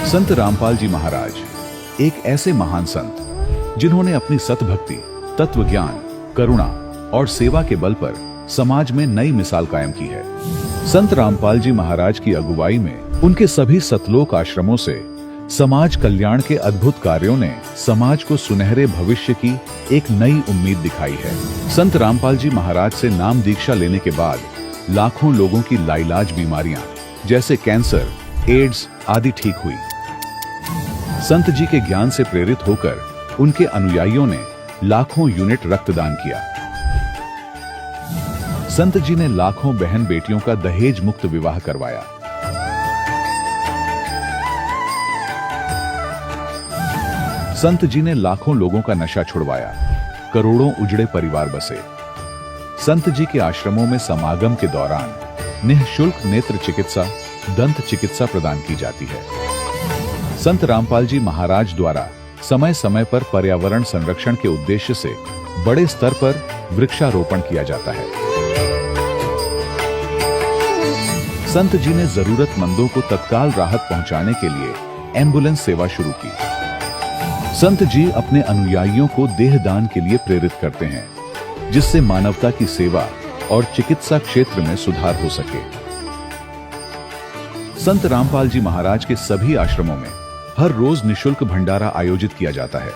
संत रामपाल जी महाराज एक ऐसे महान संत जिन्होंने अपनी सतभक्ति, तत्व ज्ञान, करुणा और सेवा के बल पर समाज में नई मिसाल कायम की है। संत रामपाल जी महाराज की अगुवाई में उनके सभी सतलोक आश्रमों से समाज कल्याण के अद्भुत कार्यों ने समाज को सुनहरे भविष्य की एक नई उम्मीद दिखाई है। संत रामपाल जी महाराज से नाम दीक्षा लेने के बाद लाखों लोगों की लाइलाज बीमारियां जैसे कैंसर, एड्स आदि ठीक हुई। संत जी के ज्ञान से प्रेरित होकर उनके अनुयायियों ने लाखों यूनिट रक्तदान किया। संत जी ने लाखों बहन बेटियों का दहेज मुक्त विवाह करवाया। संत जी ने लाखों लोगों का नशा छुड़वाया, करोड़ों उजड़े परिवार बसे। संत जी के आश्रमों में समागम के दौरान निःशुल्क नेत्र चिकित्सा, दंत चिकित्सा प्रदान की जाती है। संत रामपाल जी महाराज द्वारा समय समय पर पर्यावरण संरक्षण के उद्देश्य से बड़े स्तर पर वृक्षारोपण किया जाता है। संत जी ने जरूरतमंदों को तत्काल राहत पहुंचाने के लिए एम्बुलेंस सेवा शुरू की। संत जी अपने अनुयायियों को देहदान के लिए प्रेरित करते हैं, जिससे मानवता की सेवा और चिकित्सा क्षेत्र में सुधार हो सके। संत रामपाल जी महाराज के सभी आश्रमों में हर रोज निःशुल्क भंडारा आयोजित किया जाता है,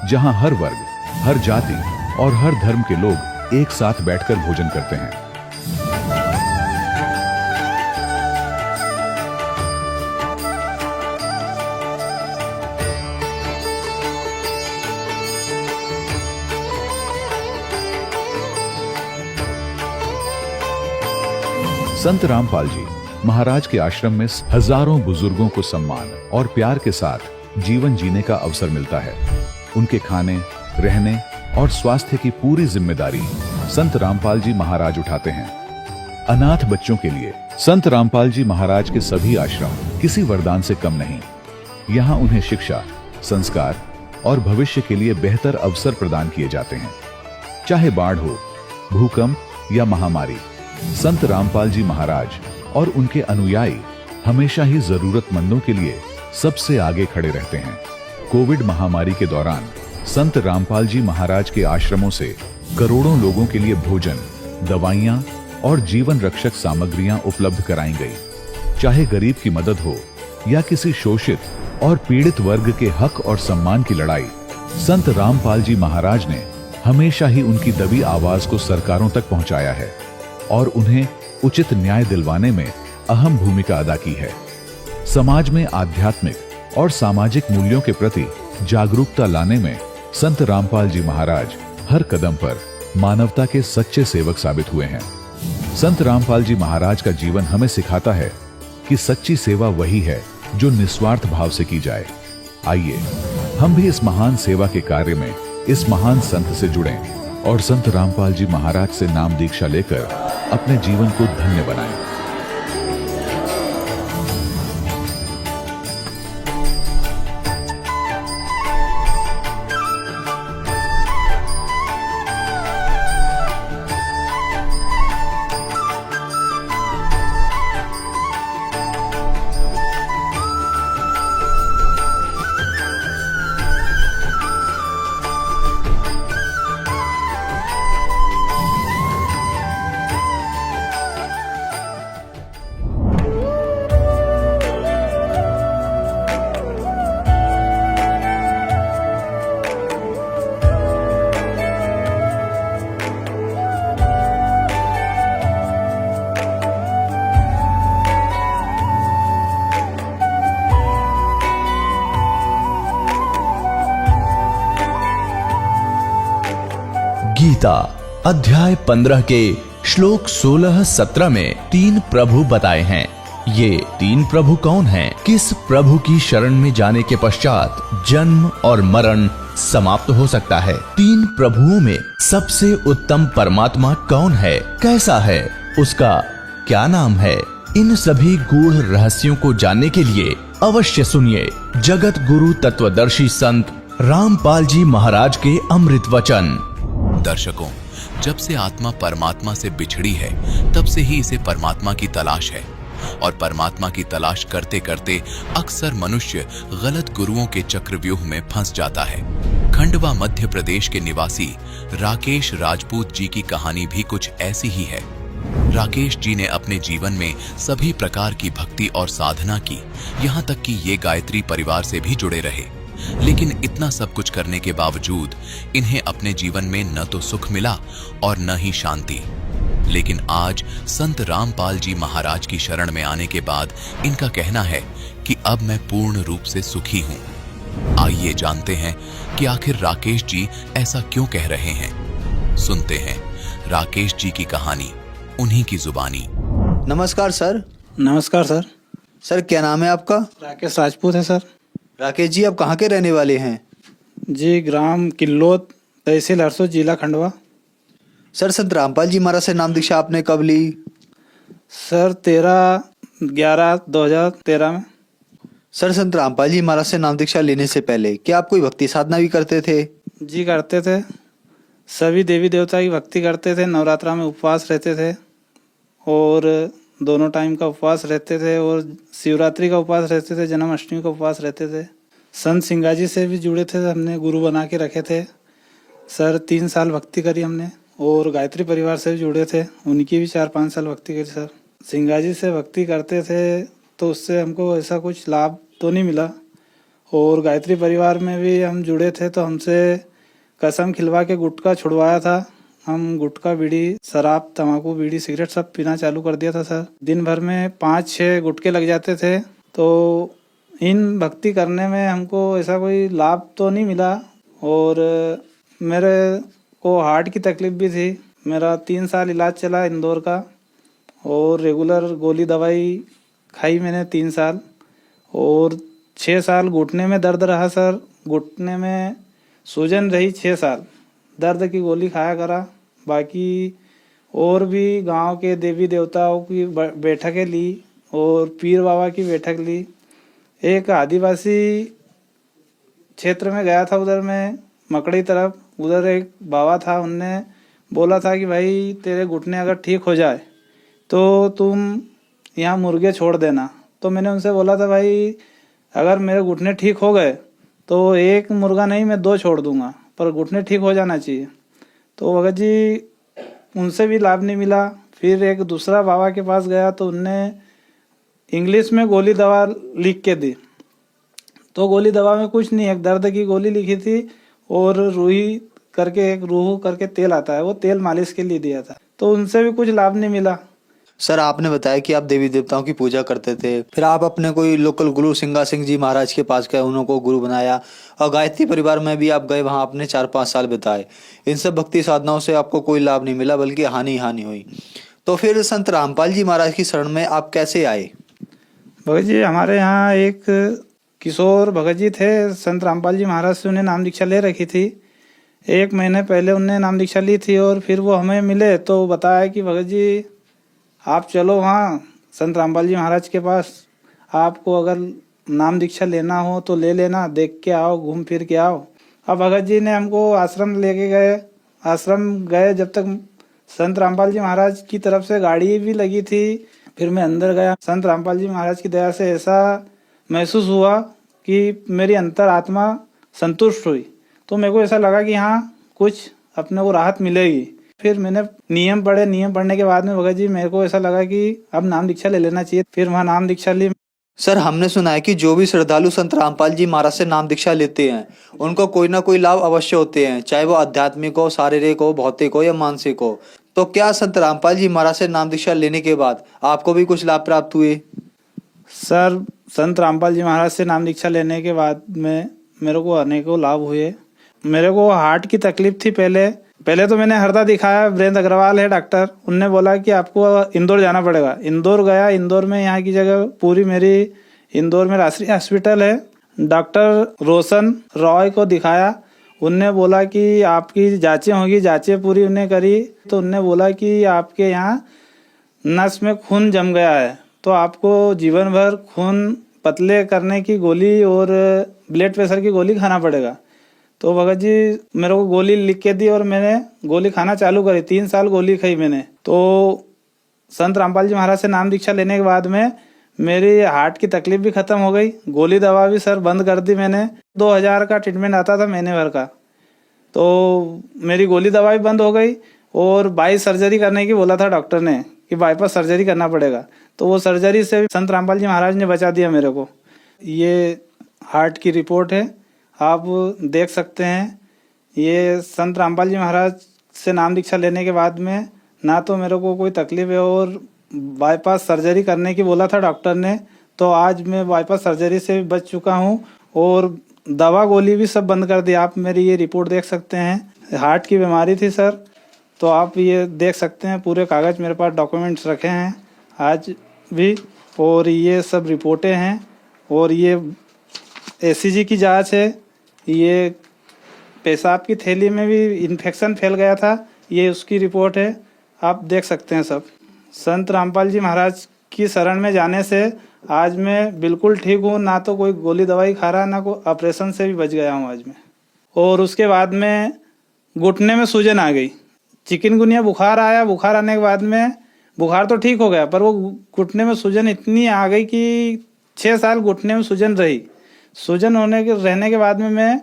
जहां हर वर्ग, हर जाति और हर धर्म के लोग एक साथ बैठकर भोजन करते हैं। संत रामपाल जी महाराज के आश्रम में हजारों बुजुर्गों को सम्मान और प्यार के साथ जीवन जीने का अवसर मिलता है। उनके खाने, रहने और स्वास्थ्य की पूरी जिम्मेदारी संत रामपाल जी महाराज उठाते हैं। अनाथ बच्चों के लिए संत रामपाल जी महाराज के सभी आश्रम किसी वरदान से कम नहीं। यहाँ उन्हें शिक्षा, संस्कार और भविष्य के लिए बेहतर अवसर प्रदान किए जाते हैं। चाहे बाढ़ हो, भूकंप या महामारी, संत रामपाल जी महाराज और उनके अनुयायी हमेशा ही जरूरतमंदों के लिए सबसे आगे खड़े रहते हैं। कोविड महामारी के दौरान संत रामपाल जी महाराज के आश्रमों से करोड़ों लोगों के लिए भोजन, दवाइयां और जीवन रक्षक सामग्रियां उपलब्ध कराई गई। चाहे गरीब की मदद हो या किसी शोषित और पीड़ित वर्ग के हक और सम्मान की लड़ाई, संत रामपाल जी महाराज ने हमेशा ही उनकी दबी आवाज को सरकारों तक पहुंचाया है और उन्हें उचित न्याय दिलवाने में अहम भूमिका अदा की है। समाज में आध्यात्मिक और सामाजिक मूल्यों के प्रति जागरूकता लाने में संत रामपाल जी महाराज हर कदम पर मानवता के सच्चे सेवक साबित हुए हैं। संत रामपाल जी महाराज का जीवन हमें सिखाता है कि सच्ची सेवा वही है जो निस्वार्थ भाव से की जाए। आइए हम भी इस महान सेवा के कार्य में इस महान संत से जुड़ें और संत रामपाल जी महाराज से नाम दीक्षा लेकर अपने जीवन को धन्य बनाएं। गीता अध्याय 15 के श्लोक 16-17 में 3 प्रभु बताए हैं। ये 3 प्रभु कौन हैं? किस प्रभु की शरण में जाने के पश्चात जन्म और मरण समाप्त हो सकता है? 3 प्रभुओं में सबसे उत्तम परमात्मा कौन है? कैसा है? उसका क्या नाम है? इन सभी गूढ़ रहस्यों को जानने के लिए अवश्य सुनिए जगत गुरु तत्वदर्शी संत रामपाल जी महाराज के अमृत वचन। दर्शकों, जब से आत्मा परमात्मा से बिछड़ी है, तब से ही इसे परमात्मा की तलाश है। और परमात्मा की तलाश करते करते अक्सर मनुष्य गलत गुरुओं के चक्रव्यूह में फंस जाता है। खंडवा मध्य प्रदेश के निवासी राकेश राजपूत जी की कहानी भी कुछ ऐसी ही है। राकेश जी ने अपने जीवन में सभी प्रकार की भक्ति और साधना की, यहाँ तक कि ये गायत्री परिवार से भी जुड़े रहे। लेकिन इतना सब कुछ करने के बावजूद इन्हें अपने जीवन में न तो सुख मिला और न ही शांति। लेकिन आज संत रामपाल जी महाराज की शरण में आने के बाद इनका कहना है कि अब मैं पूर्ण रूप से सुखी हूँ। आइए जानते हैं कि आखिर राकेश जी ऐसा क्यों कह रहे हैं। सुनते हैं राकेश जी की कहानी उन्हीं की जुबानी। नमस्कार सर। नमस्कार सर। सर क्या नाम है आपका? राकेश राजपूत है सर। राकेश जी आप कहाँ के रहने वाले हैं? जी ग्राम किल्लोत, तहसील हरसोद, जिला खंडवा। सर संत रामपाल जी महाराज से नाम दीक्षा आपने कब ली? सर 13/11/2013 में। सर संत रामपाल जी महाराज से नाम दीक्षा लेने से पहले क्या आप कोई भक्ति साधना भी करते थे? जी करते थे। सभी देवी देवता की भक्ति करते थे। नवरात्रा में उपवास रहते थे और दोनों टाइम का उपवास रहते थे और शिवरात्रि का उपवास रहते थे, जन्माष्टमी का उपवास रहते थे। संत सिंगाजी से भी जुड़े थे, हमने गुरु बना के रखे थे। सर 3 साल भक्ति करी हमने और गायत्री परिवार से भी जुड़े थे, उनकी भी 4-5 साल भक्ति करी। सर सिंगाजी से भक्ति करते थे तो उससे हमको ऐसा कुछ लाभ तो नहीं मिला। और गायत्री परिवार में भी हम जुड़े थे तो हमसे कसम खिलवा के गुटखा छुड़वाया था। हम गुटखा, बीड़ी, शराब, तंबाकू, बीड़ी, सिगरेट सब पीना चालू कर दिया था। सर दिन भर में 5-6 गुटखे लग जाते थे। तो इन भक्ति करने में हमको ऐसा कोई लाभ तो नहीं मिला। और मेरे को हार्ट की तकलीफ भी थी। मेरा 3 साल इलाज चला इंदौर का और रेगुलर गोली दवाई खाई मैंने 3 साल। और 6 साल घुटने में दर्द रहा सर। घुटने में सूजन रही 6 साल। दर्द की गोली खाया करा। बाकी और भी गांव के देवी देवताओं की बैठकें ली और पीर बाबा की बैठक ली। एक आदिवासी क्षेत्र में गया था, उधर में मकड़ी तरफ, उधर एक बाबा था। उनने बोला था कि भाई तेरे घुटने अगर ठीक हो जाए तो तुम यहाँ मुर्गे छोड़ देना। तो मैंने उनसे बोला था भाई अगर मेरे घुटने ठीक हो गए तो 1 मुर्गा नहीं मैं 2 छोड़ दूंगा, पर घुटने ठीक हो जाना चाहिए। तो भगत जी उनसे भी लाभ नहीं मिला। फिर एक दूसरा बाबा के पास गया तो उनने इंग्लिश में गोली दवा लिख के दी। तो गोली दवा में कुछ नहीं, एक दर्द की गोली लिखी थी और रूही करके, एक रूह करके तेल आता है, वो तेल मालिश के लिए दिया था। तो उनसे भी कुछ लाभ नहीं मिला। सर आपने बताया कि आप देवी देवताओं की पूजा करते थे, फिर आप अपने कोई लोकल गुरु सिंगा सिंह जी महाराज के पास गए, उनको गुरु बनाया और गायत्री परिवार में भी आप गए, वहाँ आपने 4-5 साल बिताए। इन सब भक्ति साधनाओं से आपको कोई लाभ नहीं मिला बल्कि हानि हुई। तो फिर संत रामपाल जी महाराज की शरण में आप कैसे आए? भगत जी हमारे यहाँ एक किशोर भगत जी थे, संत रामपाल जी महाराज से उन्हें नाम दीक्षा ले रखी थी। 1 महीने पहले उनने नाम दीक्षा ली थी और फिर वो हमें मिले तो बताया कि भगत जी आप चलो वहाँ संत रामपाल जी महाराज के पास, आपको अगर नाम दीक्षा लेना हो तो ले लेना, देख के आओ, घूम फिर के आओ। अब भगत जी ने हमको आश्रम लेके गए। आश्रम गए जब तक संत रामपाल जी महाराज की तरफ से गाड़ी भी लगी थी। फिर मैं अंदर गया। संत रामपाल जी महाराज की दया से ऐसा महसूस हुआ कि मेरी अंतर आत्मा संतुष्ट हुई। तो मेरे को ऐसा लगा कि हाँ कुछ अपने को राहत मिलेगी। फिर मैंने नियम पढ़े। नियम पढ़ने के बाद में भगत जी मेरे को ऐसा लगा कि अब नाम दीक्षा ले लेना चाहिए। फिर वहाँ नाम दीक्षा ली। सर हमने सुना है कि जो भी श्रद्धालु संत रामपाल जी महाराज से नाम दीक्षा लेते हैं उनको कोई ना कोई लाभ अवश्य होते हैं, चाहे वो आध्यात्मिक हो, शारीरिक हो, भौतिक हो या मानसिक हो। तो क्या संत रामपाल जी महाराज से नाम दीक्षा लेने के बाद आपको भी कुछ लाभ प्राप्त हुए? सर संत रामपाल जी महाराज से नाम दीक्षा लेने के बाद में मेरे को अनेकों लाभ हुए। मेरे को हार्ट की तकलीफ थी पहले तो मैंने हरदा दिखाया। वीरेंद्र अग्रवाल है डॉक्टर, उनने बोला कि आपको इंदौर जाना पड़ेगा। इंदौर गया। इंदौर में यहाँ की जगह पूरी मेरी इंदौर में राष्ट्रीय हॉस्पिटल है, डॉक्टर रोशन रॉय को दिखाया। उनने बोला कि आपकी जांचें होगी। जांचें पूरी उन्हें करी तो उनने बोला कि आपके यहाँ नस में खून जम गया है, तो आपको जीवन भर खून पतले करने की गोली और ब्लड प्रेशर की गोली खाना पड़ेगा। तो भगत जी मेरे को गोली लिख के दी और मैंने गोली खाना चालू करी। 3 साल गोली खाई मैंने। तो संत रामपाल जी महाराज से नाम दीक्षा लेने के बाद में मेरी हार्ट की तकलीफ भी खत्म हो गई। गोली दवा भी सर बंद कर दी मैंने। 2000 का ट्रीटमेंट आता था महीने भर का, तो मेरी गोली दवा भी बंद हो गई और बाईस सर्जरी करने की बोला था डॉक्टर ने कि बाईपास सर्जरी करना पड़ेगा। तो वो सर्जरी से संत रामपाल जी महाराज ने बचा दिया मेरे को। ये हार्ट की रिपोर्ट है, आप देख सकते हैं। ये संत रामपाल जी महाराज से नाम दीक्षा लेने के बाद में ना तो मेरे को कोई तकलीफ है और बाईपास सर्जरी करने की बोला था डॉक्टर ने, तो आज मैं बाईपास सर्जरी से भी बच चुका हूँ और दवा गोली भी सब बंद कर दी। आप मेरी ये रिपोर्ट देख सकते हैं। हार्ट की बीमारी थी सर, तो आप ये देख सकते हैं पूरे कागज़ मेरे पास डॉक्यूमेंट्स रखे हैं आज भी, और ये सब रिपोर्टें हैं। और ये एसीजी की जांच है। ये पेशाब की थैली में भी इन्फेक्शन फैल गया था, ये उसकी रिपोर्ट है, आप देख सकते हैं सब। संत रामपाल जी महाराज की शरण में जाने से आज मैं बिल्कुल ठीक हूँ, ना तो कोई गोली दवाई खा रहा, ना कोई ऑपरेशन से भी बच गया हूँ आज मैं। और उसके बाद में घुटने में सूजन आ गई, चिकनगुनिया बुखार आया। बुखार आने के बाद में बुखार तो ठीक हो गया, पर वो घुटने में सूजन इतनी आ गई कि 6 साल घुटने में सूजन रही। सूजन रहने के बाद में मैं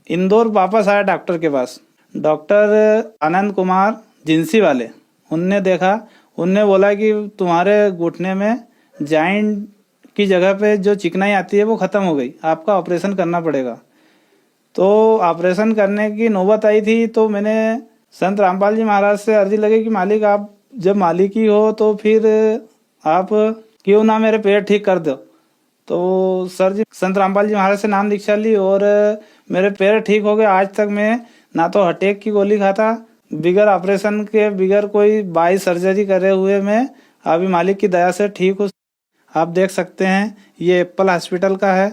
इंदौर वापस आया डॉक्टर के पास। डॉक्टर आनंद कुमार जिंसी वाले, उनने देखा, उनने बोला कि तुम्हारे घुटने में जॉइंट की जगह पे जो चिकनाई आती है वो ख़त्म हो गई, आपका ऑपरेशन करना पड़ेगा। तो ऑपरेशन करने की नौबत आई थी, तो मैंने संत रामपाल जी महाराज से अर्जी लगी कि मालिक, आप जब मालिक ही हो तो फिर आप क्यों ना मेरे पेट ठीक कर दो। तो सर जी संत रामपाल जी महाराज से नाम दीक्षा ली और मेरे पैर ठीक हो गए। आज तक मैं ना तो हटेक की गोली खाता, बिगर ऑपरेशन के, बिगर कोई बाई सर्जरी करे हुए मैं अभी मालिक की दया से ठीक हूँ। आप देख सकते हैं ये एप्पल हॉस्पिटल का है,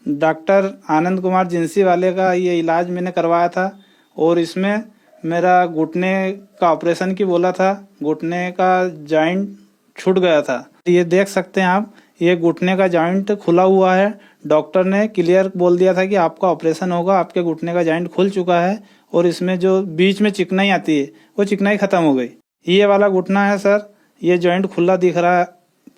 डॉक्टर आनंद कुमार जिंसी वाले का ये इलाज मैंने करवाया था और इसमें मेरा घुटने का ऑपरेशन की बोला था, घुटने का जॉइंट छूट गया था। ये देख सकते हैं आप, ये घुटने का जॉइंट खुला हुआ है। डॉक्टर ने क्लियर बोल दिया था कि आपका ऑपरेशन होगा, आपके घुटने का जॉइंट खुल चुका है और इसमें जो बीच में चिकनाई आती है वो चिकनाई खत्म हो गई। ये वाला घुटना है सर, ये जॉइंट खुला दिख रहा है,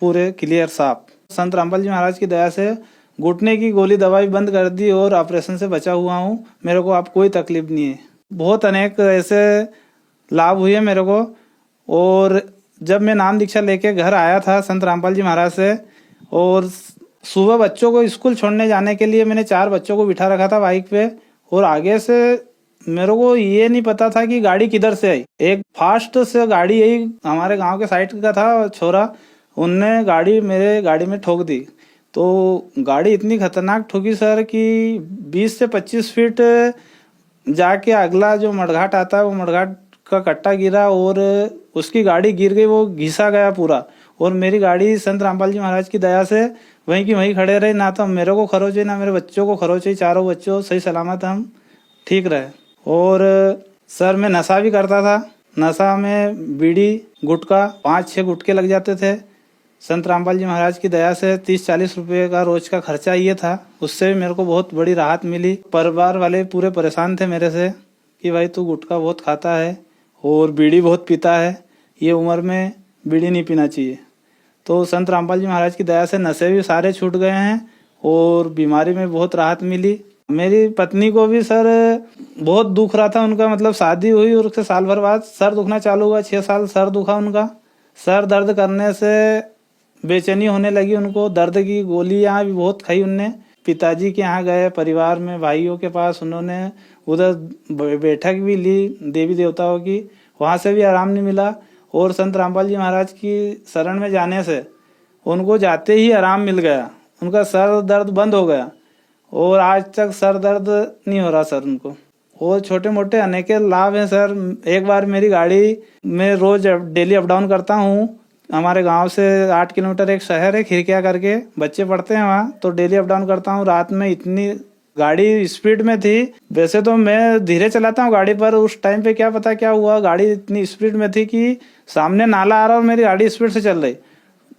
पूरे क्लियर साफ। संत रामपाल जी महाराज की दया से घुटने की गोली दवाई बंद कर दी और ऑपरेशन से बचा हुआ हूँ। मेरे को अब कोई तकलीफ नहीं है। बहुत अनेक ऐसे लाभ हुए मेरे को। और जब मैं नाम दीक्षा लेके घर आया था संत रामपाल जी महाराज से, और सुबह बच्चों को स्कूल छोड़ने जाने के लिए मैंने 4 बच्चों को बिठा रखा था बाइक पे, और आगे से मेरे को ये नहीं पता था कि गाड़ी किधर से आई। एक फास्ट से गाड़ी, यही हमारे गांव के साइड का था छोरा, उनने गाड़ी मेरे गाड़ी में ठोक दी। तो गाड़ी इतनी खतरनाक ठोकी सर कि 20 से 25 फीट जाके अगला जो मडघाट आता है वो मडघाट का कट्टा गिरा और उसकी गाड़ी गिर गई, वो घिसा गया पूरा। और मेरी गाड़ी संत रामपाल जी महाराज की दया से वहीं की वहीं खड़े रहे, ना तो मेरे को खरोच ना मेरे बच्चों को खरोच, चारों बच्चों सही सलामत हम ठीक रहे। और सर मैं नशा भी करता था, नशा में बीड़ी गुटखा 5-6 गुटके लग जाते थे। संत रामपाल जी महाराज की दया से 30-40 रुपए का रोज का खर्चा ये था, उससे भी मेरे को बहुत बड़ी राहत मिली। परिवार वाले पूरे परेशान थे मेरे से कि भाई तू गुटखा बहुत खाता है और बीड़ी बहुत पीता है, ये उम्र में बीड़ी नहीं पीना चाहिए। तो संत रामपाल जी महाराज की दया से नशे भी सारे छूट गए हैं और बीमारी में बहुत राहत मिली। मेरी पत्नी को भी सर बहुत दुख रहा था, उनका मतलब शादी हुई और उसके साल भर बाद सर दुखना चालू हुआ। 6 साल सर दुखा उनका। सर दर्द करने से बेचैनी होने लगी उनको, दर्द की गोलियां भी बहुत खाई उनने। पिताजी के यहाँ गए, परिवार में भाइयों के पास, उन्होंने उधर बैठक भी ली देवी देवताओं की, वहाँ से भी आराम नहीं मिला। और संत रामपाल जी महाराज की शरण में जाने से उनको जाते ही आराम मिल गया, उनका सर दर्द बंद हो गया और आज तक सर दर्द नहीं हो रहा सर उनको। और छोटे मोटे अनेक लाभ हैं सर। एक बार मेरी गाड़ी में रोज डेली अप डाउन करता हूँ, हमारे गांव से 8 किलोमीटर एक शहर है खिरकिया करके, बच्चे पढ़ते हैं वहाँ, तो डेली अप डाउन करता हूँ। रात में इतनी गाड़ी स्पीड में थी, वैसे तो मैं धीरे चलाता हूँ गाड़ी, पर उस टाइम पे क्या पता क्या हुआ, गाड़ी इतनी स्पीड में थी कि सामने नाला आ रहा और मेरी गाड़ी स्पीड से चल रही।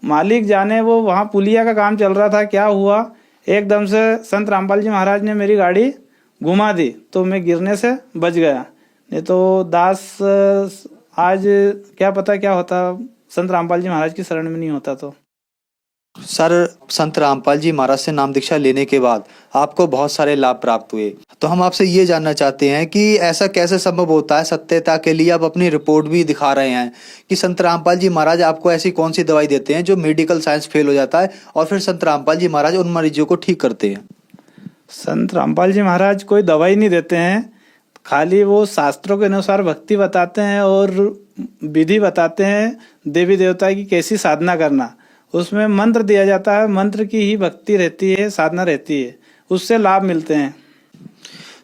मालिक जाने, वो वहाँ पुलिया का काम चल रहा था, क्या हुआ एकदम से संत रामपाल जी महाराज ने मेरी गाड़ी घुमा दी, तो मैं गिरने से बच गया। नहीं तो दास आज क्या पता क्या होता, संत रामपाल जी महाराज की शरण में नहीं होता तो। सर, संत रामपाल जी महाराज से नाम दीक्षा लेने के बाद आपको बहुत सारे लाभ प्राप्त हुए, तो हम आपसे ये जानना चाहते हैं कि ऐसा कैसे संभव होता है। सत्यता के लिए आप अपनी रिपोर्ट भी दिखा रहे हैं कि संत रामपाल जी महाराज आपको ऐसी कौन सी दवाई देते हैं जो मेडिकल साइंस फेल हो जाता है और फिर संत रामपाल जी महाराज उन मरीजों को ठीक करते हैं। संत रामपाल जी महाराज कोई दवाई नहीं देते हैं, खाली वो शास्त्रों के अनुसार भक्ति बताते हैं और विधि बताते हैं देवी देवता की कैसी साधना करना। उसमें मंत्र दिया जाता है, मंत्र की ही भक्ति रहती है, साधना रहती है, उससे लाभ मिलते हैं।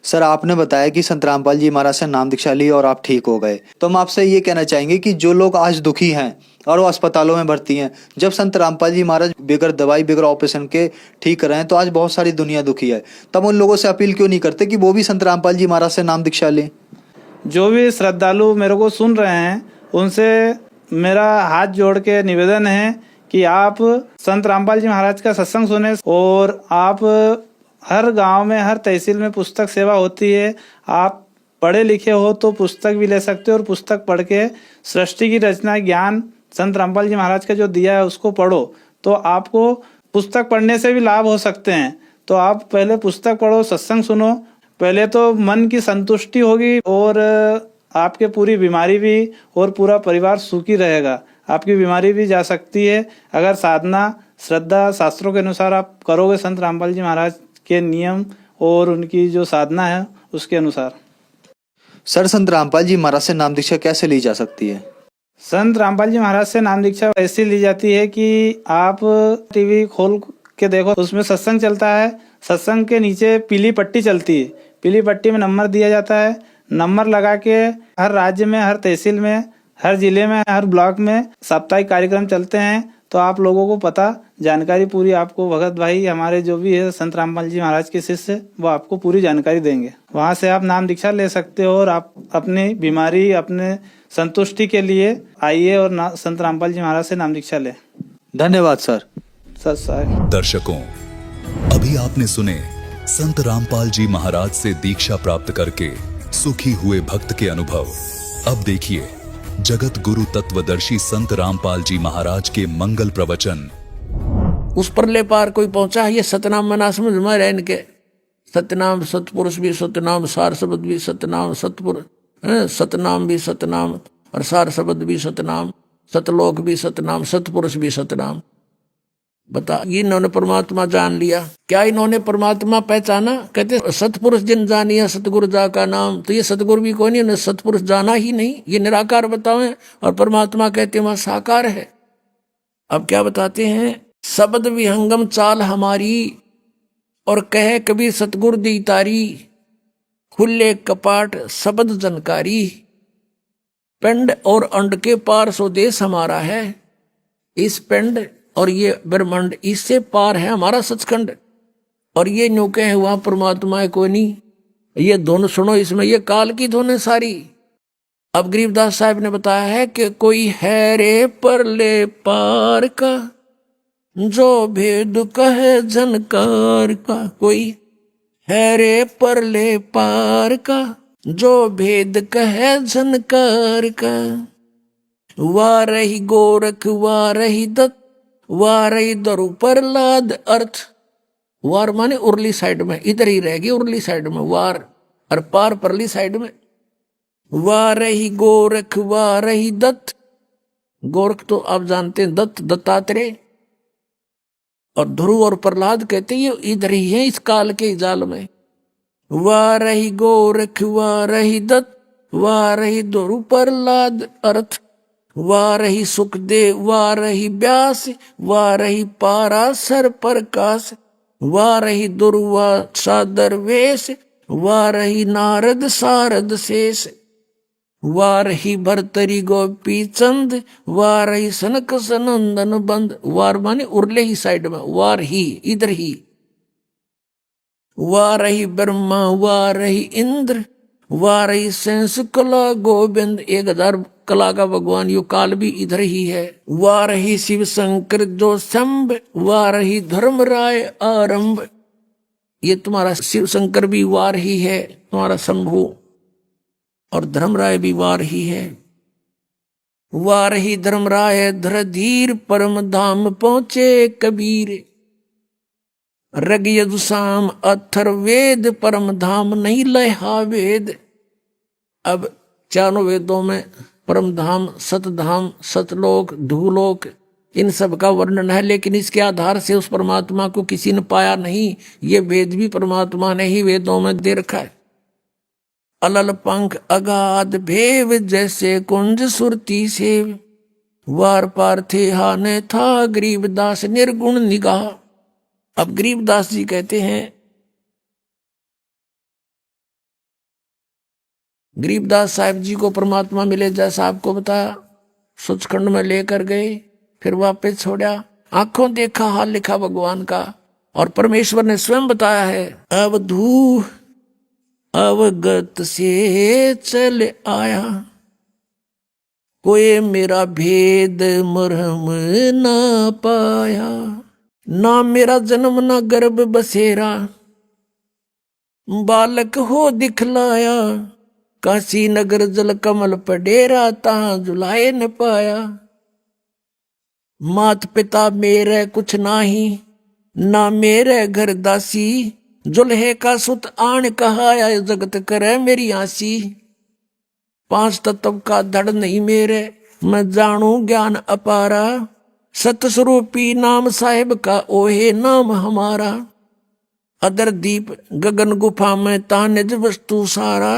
सर, आपने बताया कि संत रामपाल जी महाराज से नाम दीक्षा ली और आप ठीक हो गए, तो हम आपसे ये कहना चाहेंगे कि जो लोग आज दुखी हैं और वो अस्पतालों में भर्ती हैं, जब संत रामपाल जी महाराज बगैर दवाई बगैर ऑपरेशन के ठीक कर रहे हैं, तो आज बहुत सारी दुनिया दुखी है, तब उन लोगों से अपील क्यों नहीं करते कि वो भी संत रामपाल जी महाराज से नाम दीक्षा लें। जो भी श्रद्धालु मेरे को सुन रहे हैं उनसे मेरा हाथ जोड़ के निवेदन है कि आप संत रामपाल जी महाराज का सत्संग सुने और आप हर गांव में हर तहसील में पुस्तक सेवा होती है, आप पढ़े लिखे हो तो पुस्तक भी ले सकते हो और पुस्तक पढ़ के सृष्टि की रचना ज्ञान संत रामपाल जी महाराज का जो दिया है उसको पढ़ो, तो आपको पुस्तक पढ़ने से भी लाभ हो सकते हैं। तो आप पहले पुस्तक पढ़ो, सत्संग सुनो, पहले तो मन की संतुष्टि होगी और आपके पूरी बीमारी भी और पूरा परिवार सुखी रहेगा, आपकी बीमारी भी जा सकती है अगर साधना श्रद्धा शास्त्रों के अनुसार आप करोगे, संत रामपाल जी महाराज के नियम और उनकी जो साधना है उसके अनुसार। सर, संत रामपाल जी महाराज से नाम दीक्षा कैसे ली जा सकती है। संत रामपाल जी महाराज से नाम दीक्षा ऐसी ली जाती है कि आप टीवी खोल के देखो, उसमें सत्संग चलता है, सत्संग के नीचे पीली पट्टी चलती है, पीली पट्टी में नंबर दिया जाता है, नंबर लगा के हर राज्य में हर तहसील में हर जिले में हर ब्लॉक में साप्ताहिक कार्यक्रम चलते हैं। तो आप लोगों को पता जानकारी पूरी आपको भगत भाई हमारे जो भी है संत रामपाल जी महाराज के शिष्य वो आपको पूरी जानकारी देंगे, वहां से आप नाम दीक्षा ले सकते हो और आप अपनी बीमारी अपने संतुष्टि के लिए आइए और संत रामपाल जी महाराज से नाम दीक्षा लें। धन्यवाद सर। सर दर्शकों, अभी आपने सुने संत रामपाल जी महाराज से दीक्षा प्राप्त करके सुखी हुए भक्त के अनुभव। अब देखिए जगत गुरु तत्वदर्शी संत रामपाल जी महाराज के मंगल प्रवचन। उस पर ले पार कोई पहुंचा है, ये सतनाम मना समझ में रहे इनके। सतनाम सतपुरुष भी सतनाम, सार शब्द भी सतनाम, सतपुरुष सतनाम भी सतनाम और सार शब्द भी सतनाम, सतलोक भी सतनाम, सतपुरुष भी सतनाम। बता, ये इन्होंने परमात्मा जान लिया क्या? इन्होंने परमात्मा पहचाना? कहते सतपुरुष जिन जानिया सतगुरु जा का नाम। तो ये सतगुरु भी कोई नहीं, उन्हें सतपुरुष जाना ही नहीं, ये निराकार बतावे और परमात्मा कहते हैं वह साकार है। अब क्या बताते हैं? शब्द विहंगम चाल हमारी और कहे कभी सतगुरु दी तारी, खुले कपाट शब्द जनकारी, पिंड और अंड के पार स्वदेश हमारा है। इस पिंड और ये ब्रह्मांड इससे पार है हमारा सचखंड, और ये न्यू कहे हुआ परमात्मा है कोई नहीं। ये धुन सुनो, इसमें ये काल की धुन है सारी। अब गरीबदास साहब ने बताया है कि कोई है रे परले पार का, जो भेद कहे झनकार का। कोई है रे परले पार का, जो भेद कहे झनकार का। वाह रही गोरख वाह रही दत्त, वार इधर ऊपर लाद अर्थ। वार माने उरली साइड में, इधर ही रहेगी उरली साइड में वार, और पार परली साइड में। वार ही गोरख वार ही दत्त। गोरख तो आप जानते हैं दत्त दत्तात्रेय, और ध्रुव और प्रहलाद कहते ये इधर ही है इस काल के जाल में। वार ही गोरख वार ही दत्त, वार ही ध्रुव प्रहलाद अर्थ। वाह रही सुखदेव वाह रही व्यास, वाह रही पाराशर प्रकाश। वाह रही दुर्वा सादर वेश, वाह रही नारद सारद शेष। वाह रही भरतरी गोपी चंद, वाह रही सनक सनंदन बंद। वार माने उरले ही साइड में, वार ही इधर ही। वाह रही ब्रह्मा वाह रही इंद्र, वाह रही सेंस कला गोविंद। 1000 कला का भगवान यो काल भी इधर ही है। वाह रही शिव शंकर जो शंभ, वाह रही धर्मराय आरंभ। ये तुम्हारा शिव शंकर भी वार ही है, तुम्हारा शंभु, और धर्मराय भी वार ही है। वारही धर्मराय धरधीर परम धाम पहुंचे कबीर। रग यजुसाम अथर्ववेद परम धाम नहीं लहा वेद। अब चारों वेदों में परम धाम, सतधाम, सतलोक, धूलोक, इन सब का वर्णन है, लेकिन इसके आधार से उस परमात्मा को किसी ने पाया नहीं। ये वेद भी परमात्मा ने ही वेदों में दे रखा है। अलल पंख अगाध भेव जैसे कुंज सुरती सेव। वार पार थे हाने था गरीबदास निर्गुण निगाह। अब गरीबदास जी कहते हैं, गरीबदास साहब जी को परमात्मा मिले जैसा आपको बताया, सचखंड में लेकर गए, फिर वापस छोड़ा। आंखों देखा हाल लिखा भगवान का, और परमेश्वर ने स्वयं बताया है, अवधू अवगत से चल आया, कोई मेरा भेद मरहम ना पाया। ना मेरा जन्म ना गर्भ बसेरा, बालक हो दिखलाया। काशी नगर जल कमल पडेरा, ता जुलाए न पाया। मात पिता मेरे कुछ नाही, ना मेरे घर दासी। जुल्हे का सुत आन कहाया, जगत करे मेरी आसी। पांच तत्व का धड़ नहीं मेरे, मैं जानू ज्ञान अपारा। सतस्वरूपी नाम साहिब का ओहे नाम हमारा। अदर दीप गगन गुफा में ता निज वस्तु सारा।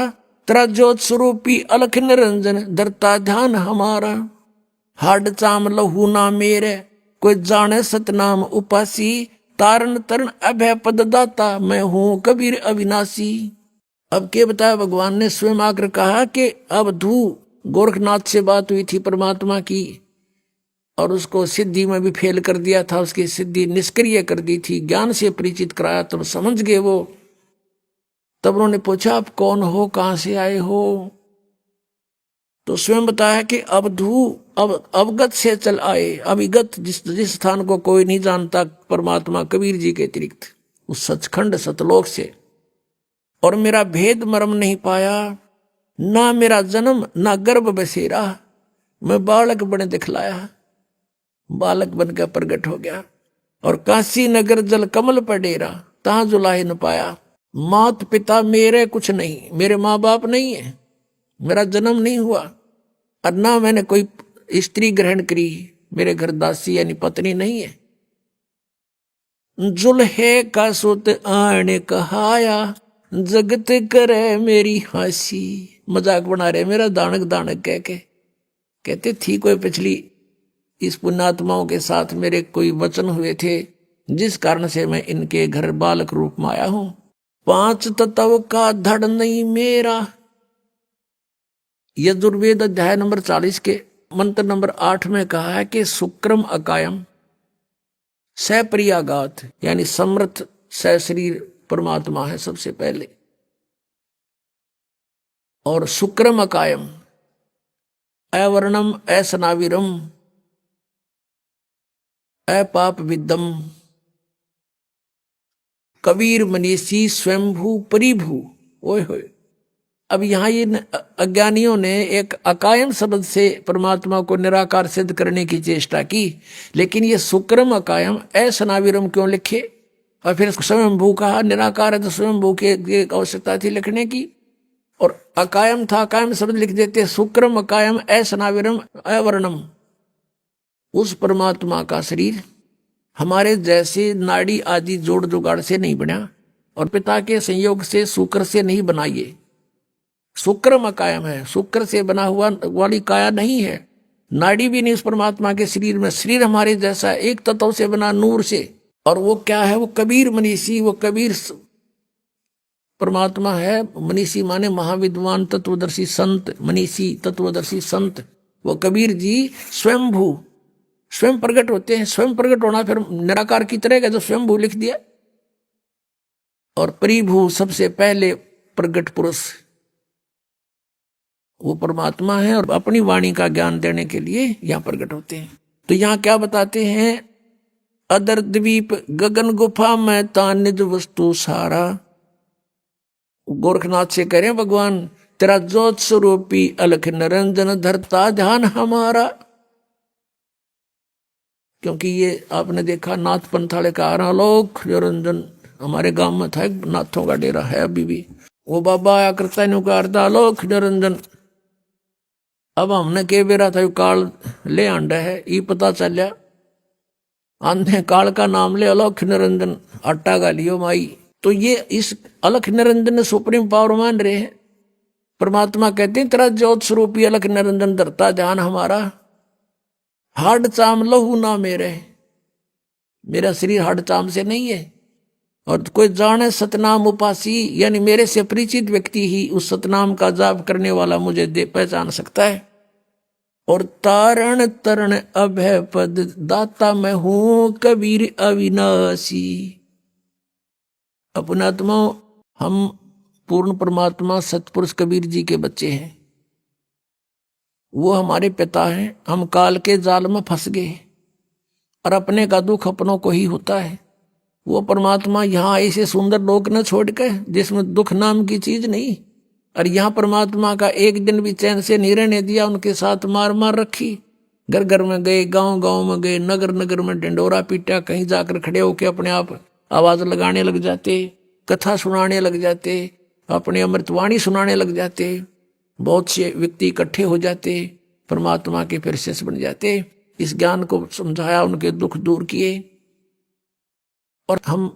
तेरा ज्योत स्वरूपी अलख निरंजन, धरता ध्यान हमारा। हाड चाम लहू ना मेरे, कोई जाने सतनाम उपासी। तारण तरण अभय पद दाता, मैं हूं कबीर अविनाशी। अब के बताया, भगवान ने स्वयं आकर कहा कि अब धू गोरखनाथ से बात हुई थी परमात्मा की, और उसको सिद्धि में भी फेल कर दिया था, उसकी सिद्धि निष्क्रिय कर दी थी। ज्ञान से परिचित कराया, तब समझ गए वो। तब उन्होंने पूछा, आप कौन हो, कहां से आए हो? तो स्वयं बताया कि अवधू अब अवगत से चल आए। अविगत जिस स्थान को कोई नहीं जानता परमात्मा कबीर जी के अतिरिक्त, उस सचखंड सतलोक से। और मेरा भेद मर्म नहीं पाया, ना मेरा जन्म ना गर्भ बसेरा। मैं बालक बने दिखलाया, बालक बनकर प्रकट हो गया। और काशी नगर जल कमल पर डेरा, तहां जुलाहे न पाया। मात पिता मेरे कुछ नहीं, मेरे माँ बाप नहीं है, मेरा जन्म नहीं हुआ, और ना मैंने कोई स्त्री ग्रहण करी, मेरे घर दासी यानी पत्नी नहीं है। जुल्हे का सुत आने कहाया, जगत करे मेरी हंसी। मजाक बना रहे मेरा दानक दानक कह के। कहते थी कोई पिछली इस पुण्यात्माओं के साथ मेरे कोई वचन हुए थे, जिस कारण से मैं इनके घर बालक रूप में आया हूं। पांच तत्व का धड़ नहीं मेरा। यजुर्वेद अध्याय नंबर 40 के मंत्र नंबर 8 में कहा है कि शुक्रम अकायम सप्रियागात, यानी समर्थ सशरीर परमात्मा है सबसे पहले। और शुक्रम अकायम अवर्णम असनाविरम अपाप विद्दम कबीर मनीषी स्वयंभू परिभू। ओए होए, अब यहाँ ये अज्ञानियों ने एक अकायम शब्द से परमात्मा को निराकार सिद्ध करने की चेष्टा की, लेकिन ये शुक्रम अकायम असनाविरम क्यों लिखे? और फिर स्वयंभू कहा, निराकार है तो स्वयंभू की आवश्यकता थी लिखने की। और अकायम था, अकायम शब्द लिख देते। शुक्रम अकायम असनाविरम अवर्णम। उस परमात्मा का शरीर हमारे जैसे नाड़ी आदि जोड़ जुगाड़ से नहीं बना, और पिता के संयोग से शुक्र से नहीं बनाइए। शुक्रम अकायम है, शुक्र से बना हुआ वाली काया नहीं है, नाड़ी भी नहीं उस परमात्मा के शरीर में। शरीर हमारे जैसा एक तत्व से बना, नूर से। और वो क्या है? वो कबीर मनीषी, वो कबीर परमात्मा है। मनीषी माने महाविद्वान तत्वदर्शी संत, मनीषी तत्वदर्शी संत। वो कबीर जी स्वयंभू, स्वयं प्रकट होते हैं। स्वयं प्रकट होना फिर निराकार की तरह का, जो स्वयंभू लिख दिया। और परिभू, सबसे पहले प्रकट पुरुष वो परमात्मा है, और अपनी वाणी का ज्ञान देने के लिए यहाँ प्रकट होते हैं। तो यहाँ क्या बताते हैं? अदर द्वीप गगन गुफा में ता निज वस्तु सारा। गोरखनाथ से कह रहे हैं भगवान तेरा ज्योत स्वरूपी अलख निरंजन धरता ध्यान हमारा। क्योंकि ये आपने देखा नाथ पंथाले का आलोक निरंजन, हमारे गांव में था एक नाथों का डेरा है अभी भी, वो बाबा आया करता है का आलोक निरंजन। अब हमने के बेरा था काल ले आंडा है, ये पता चलिया आंधे काल का नाम ले अलख निरंजन आटा गालियो माई। तो ये इस अलख निरंजन ने सुप्रीम पावर मान रहे हैं। परमात्मा कहते हैं तेरा ज्योत स्वरूपी अलख निरंजन धरता ध्यान हमारा। हाड चाम लहू ना मेरा शरीर हाड चाम से नहीं है। और कोई जाने सतनाम उपासी, यानी मेरे से परिचित व्यक्ति ही उस सतनाम का जाप करने वाला मुझे पहचान सकता है। और तारण तरण अभय पद दाता मैं हूं कबीर अविनाशी। अपनात्मा हम पूर्ण परमात्मा सतपुरुष कबीर जी के बच्चे हैं, वो हमारे पिता हैं। हम काल के जाल में फंस गए और अपने का दुख अपनों को ही होता है। वो परमात्मा यहाँ ऐसे सुंदर लोक न छोड़ के जिसमें दुख नाम की चीज नहीं, और यहाँ परमात्मा का एक दिन भी चैन से नहीं रहने दिया। उनके साथ मार मार रखी, घर घर में गए, गांव गांव में गए, नगर नगर में डंडोरा पीटा, कहीं जाकर खड़े होके अपने आप आवाज लगाने लग जाते, कथा सुनाने लग जाते, अपने अमृतवाणी सुनाने लग जाते। बहुत से व्यक्ति इकट्ठे हो जाते, परमात्मा के फिर शिष्य बन जाते। इस ज्ञान को समझाया, उनके दुख दूर किए। और हम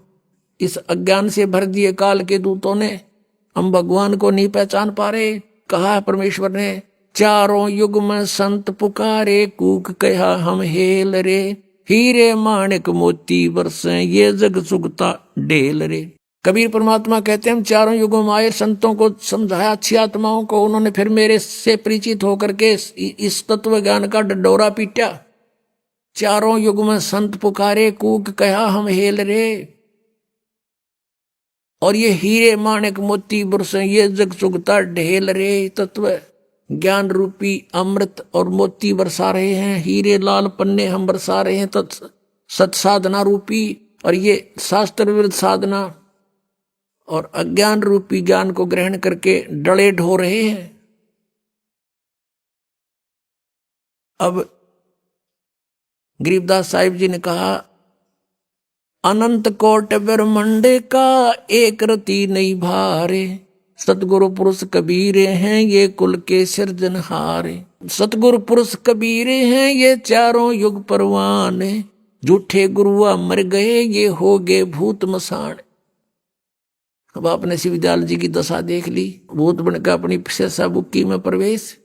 इस अज्ञान से भर दिए काल के दूतों ने, हम भगवान को नहीं पहचान पा रहे। कहा है परमेश्वर ने, चारों युग में संत पुकारे, कूक कहा हम हेल रे, हीरे माणिक मोती बरसे ये जग सुगता ढेल रे। कबीर परमात्मा कहते हैं हम चारों युगों में आए, संतों को समझाया, अच्छी आत्माओं को, उन्होंने फिर मेरे से परिचित होकर के इस तत्व ज्ञान का डंडोरा पीटा। चारों युग में संत पुकारे, कूक कहा हम हेल रे, और ये हीरे माणिक मोती बरसे ये जग सुगता ढेल रे। तत्व ज्ञान रूपी अमृत और मोती बरसा रहे हैं, हीरे लाल पन्ने हम बरसा रहे हैं सत साधना रूपी, और ये शास्त्र विरुद्ध साधना और अज्ञान रूपी ज्ञान को ग्रहण करके डले ढो रहे हैं। अब गरीबदास साहिब जी ने कहा, अनंत कोट ब्रह्मंड का एक रति नहीं भारे, सतगुरु पुरुष कबीरे हैं ये कुल के सिरजनहारे। सतगुरु पुरुष कबीरे हैं ये चारों युग परवान, झूठे गुरुआ मर गए ये हो गए भूत मसान। अब आपने शिवदयाल जी की दशा देख ली, भूत बनकर अपनी शेषा बुक्की में प्रवेश।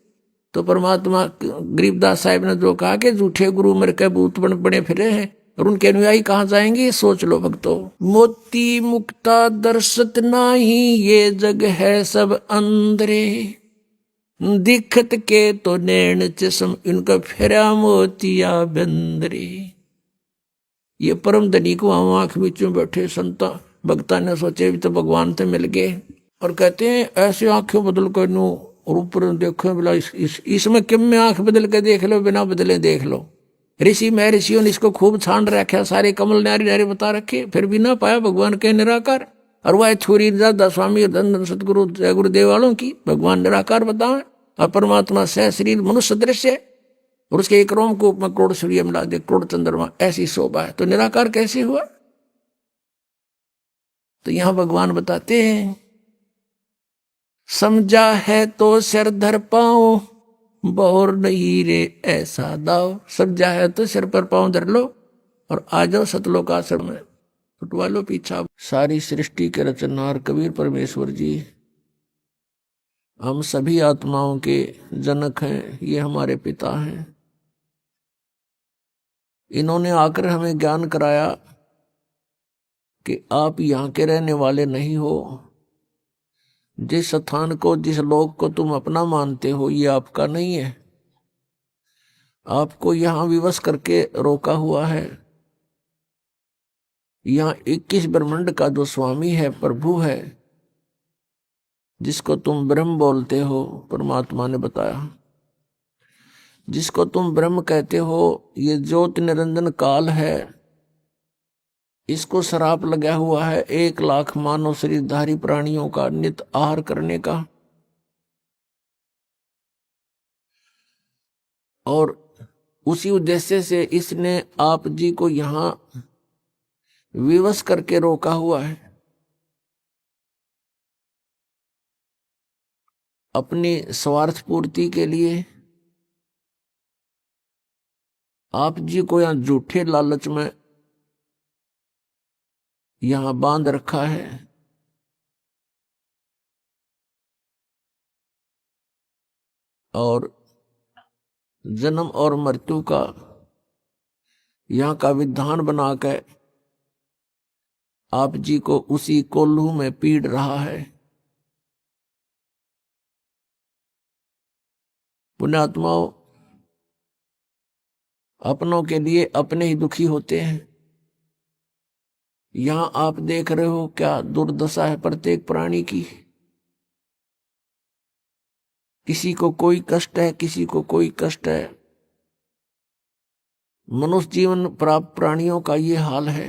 तो परमात्मा गरीबदास साहिब ने जो कहा कि झूठे गुरु मर के भूत बन बने फिरे हैं, और उनके अनुयायी कहाँ जाएंगे, सोच लो भक्तों। मोती मुक्ता दर्शत नाही ये जग है सब अंदरे, दिखत के तो नैन चश्म इनका फेरा मोतिया बंदरे। ये परम धनी को हम आंख बीचों बैठे संता भक्ता ने सोचे भी तो भगवान से मिल गए, और कहते हैं ऐसे आंखें बदल कर नो और ऊपर देखो, बोला इसमें किम में आंख बदल के देख लो, बिना बदले देख लो। ऋषि में ऋषियों ने इसको खूब छान रखा, सारे कमल नारी नारी बता रखे, फिर भी ना पाया भगवान के निराकार। और वह छुरी दादा स्वामी धन सतगुरु जय गुरुदेव वालों की भगवान निराकार बतावे, और परमात्मा सह शरीर मनुष्य दृश्य, और उसके एक रोम को में करोड़ सूर्य मिला दे, करोड़ चंद्रमा, ऐसी शोभा है। तो निराकार कैसे हुआ? तो यहां भगवान बताते हैं, समझा है तो सिर धर पाओ, बोर नहीं रे ऐसा दाव। समझा है तो सिर पर पांव धर लो और आ जाओ सतलोक आश्रम में, छुटवा लो पीछा। सारी सृष्टि के रचनहार कबीर परमेश्वर जी हम सभी आत्माओं के जनक हैं, ये हमारे पिता हैं। इन्होंने आकर हमें ज्ञान कराया कि आप यहाँ के रहने वाले नहीं हो। जिस स्थान को, जिस लोक को तुम अपना मानते हो, ये आपका नहीं है। आपको यहाँ विवश करके रोका हुआ है। यहाँ 21 ब्रह्मांड का जो स्वामी है, प्रभु है, जिसको तुम ब्रह्म बोलते हो, परमात्मा ने बताया, जिसको तुम ब्रह्म कहते हो, ये ज्योति निरंजन काल है। इसको श्राप लगा हुआ है 1 लाख मानव शरीरधारी प्राणियों का नित आहार करने का। और उसी उद्देश्य से इसने आप जी को यहां विवश करके रोका हुआ है। अपनी स्वार्थ पूर्ति के लिए आप जी को यहां झूठे लालच में यहां बांध रखा है। और जन्म और मृत्यु का यहां का विधान बनाकर आप जी को उसी कोल्हू में पीड़ रहा है। पुण्यात्माओं, अपनों के लिए अपने ही दुखी होते हैं। यहां आप देख रहे हो क्या दुर्दशा है प्रत्येक प्राणी की। किसी को कोई कष्ट है, किसी को कोई कष्ट है। मनुष्य जीवन प्राप्त प्राणियों का ये हाल है।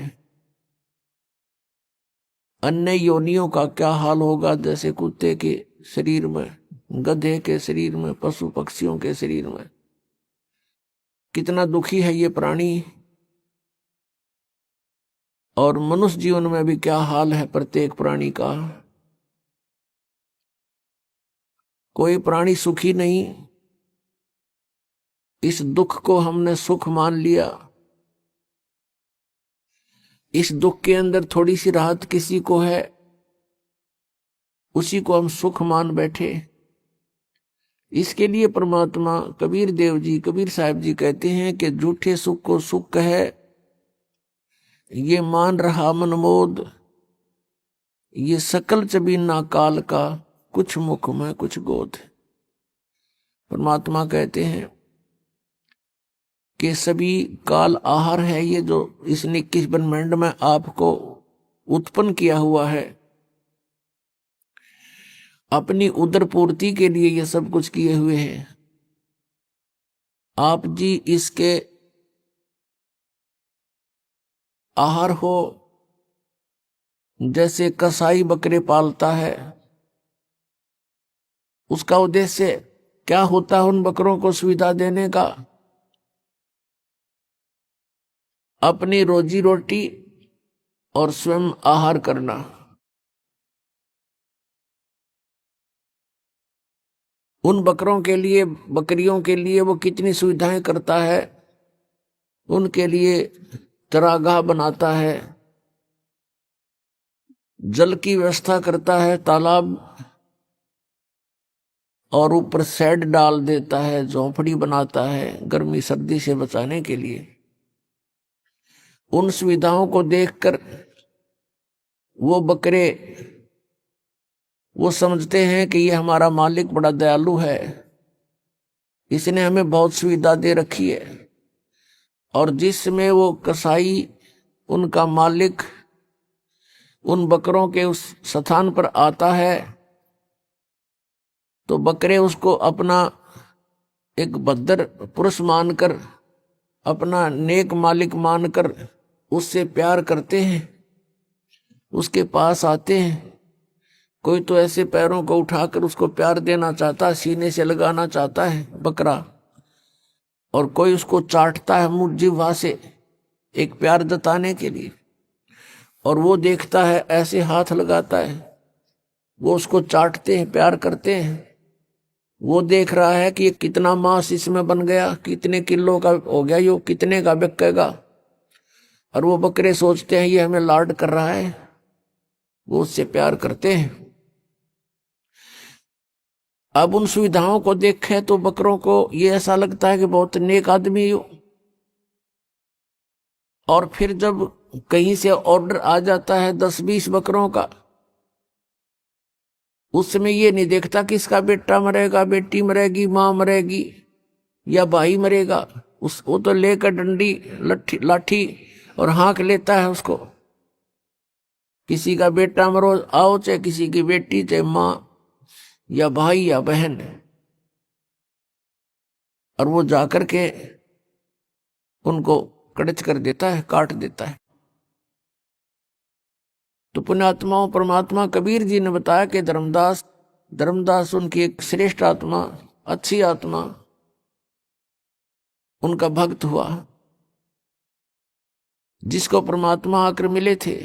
अन्य योनियों का क्या हाल होगा, जैसे कुत्ते के शरीर में, गधे के शरीर में, पशु पक्षियों के शरीर में। कितना दुखी है ये प्राणी। और मनुष्य जीवन में भी क्या हाल है प्रत्येक प्राणी का। कोई प्राणी सुखी नहीं। इस दुख को हमने सुख मान लिया। इस दुख के अंदर थोड़ी सी राहत किसी को है, उसी को हम सुख मान बैठे। इसके लिए परमात्मा कबीर देव जी, कबीर साहब जी कहते हैं कि झूठे सुख को सुख कहे, ये मान रहा मनमोद, ये सकल चबीना काल का, कुछ मुख में कुछ गोद। परमात्मा कहते हैं कि सभी काल आहार है ये जो इसने 21 ब्रह्मांड में आपको उत्पन्न किया हुआ है। अपनी उदर पूर्ति के लिए ये सब कुछ किए हुए हैं। आप जी इसके आहार हो। जैसे कसाई बकरे पालता है, उसका उद्देश्य क्या होता है उन बकरों को सुविधा देने का? अपनी रोजी रोटी और स्वयं आहार करना। उन बकरों के लिए, बकरियों के लिए वो कितनी सुविधाएं करता है। उनके लिए चरागाह बनाता है, जल की व्यवस्था करता है, तालाब, और ऊपर शेड डाल देता है, झोंपड़ी बनाता है गर्मी सर्दी से बचाने के लिए। उन सुविधाओं को देखकर वो बकरे वो समझते हैं कि ये हमारा मालिक बड़ा दयालु है, इसने हमें बहुत सुविधा दे रखी है। और जिसमें वो कसाई, उनका मालिक, उन बकरों के उस स्थान पर आता है तो बकरे उसको अपना एक भद्र पुरुष मानकर, अपना नेक मालिक मानकर उससे प्यार करते हैं, उसके पास आते हैं। कोई तो ऐसे पैरों को उठाकर उसको प्यार देना चाहता है, सीने से लगाना चाहता है बकरा, और कोई उसको चाटता है मुंह जिह्वा से एक प्यार जताने के लिए। और वो देखता है, ऐसे हाथ लगाता है, वो उसको चाटते हैं, प्यार करते हैं। वो देख रहा है कि ये कितना मांस इसमें बन गया, कितने किलो का हो गया, यो कितने का बिकेगा। और वो बकरे सोचते हैं ये हमें लाड कर रहा है, वो उससे प्यार करते हैं। अब उन सुविधाओं को देखे तो बकरों को ये ऐसा लगता है कि बहुत नेक आदमी हो। और फिर जब कहीं से ऑर्डर आ जाता है 10-20 बकरों का, उस समय ये नहीं देखता कि इसका बेटा मरेगा, बेटी मरेगी, मां मरेगी या भाई मरेगा। वो तो लेकर डंडी लाठी और हाँक लेता है उसको। किसी का बेटा मरो आओ, चाहे किसी की बेटी, चाहे मां या भाई या बहन, और वो जाकर के उनको कड़च कर देता है, काट देता है। तो पुण्यात्माओं, परमात्मा कबीर जी ने बताया कि धर्मदास उनकी एक श्रेष्ठ आत्मा, अच्छी आत्मा, उनका भक्त हुआ, जिसको परमात्मा आकर मिले थे।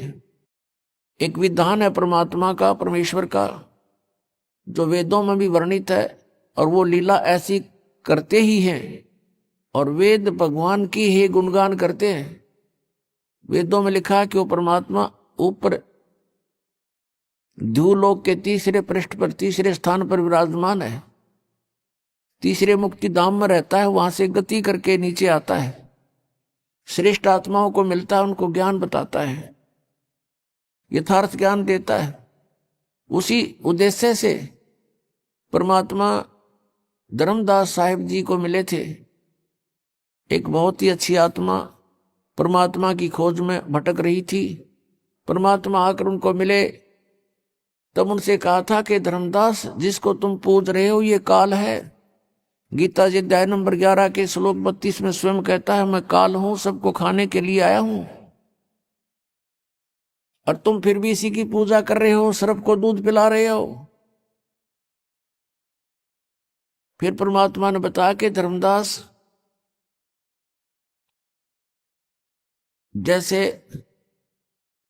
एक विधान है परमात्मा का, परमेश्वर का, जो वेदों में भी वर्णित है, और वो लीला ऐसी करते ही हैं, और वेद भगवान की ही गुणगान करते हैं। वेदों में लिखा है कि वो परमात्मा ऊपर ध्युलोक के तीसरे पृष्ठ पर, तीसरे स्थान पर विराजमान है, तीसरे मुक्ति धाम में रहता है, वहां से गति करके नीचे आता है, श्रेष्ठ आत्माओं को मिलता है, उनको ज्ञान बताता है, यथार्थ ज्ञान देता है। उसी उद्देश्य से परमात्मा धर्मदास साहिब जी को मिले थे। एक बहुत ही अच्छी आत्मा परमात्मा की खोज में भटक रही थी। परमात्मा आकर उनको मिले, तब उनसे कहा था कि धर्मदास, जिसको तुम पूज रहे हो ये काल है। गीता जी अध्याय नंबर 11 के श्लोक 32 में स्वयं कहता है, मैं काल हूं, सबको खाने के लिए आया हूं, और तुम फिर भी इसी की पूजा कर रहे हो, सर्प को दूध पिला रहे हो। फिर परमात्मा ने बताया कि धर्मदास, जैसे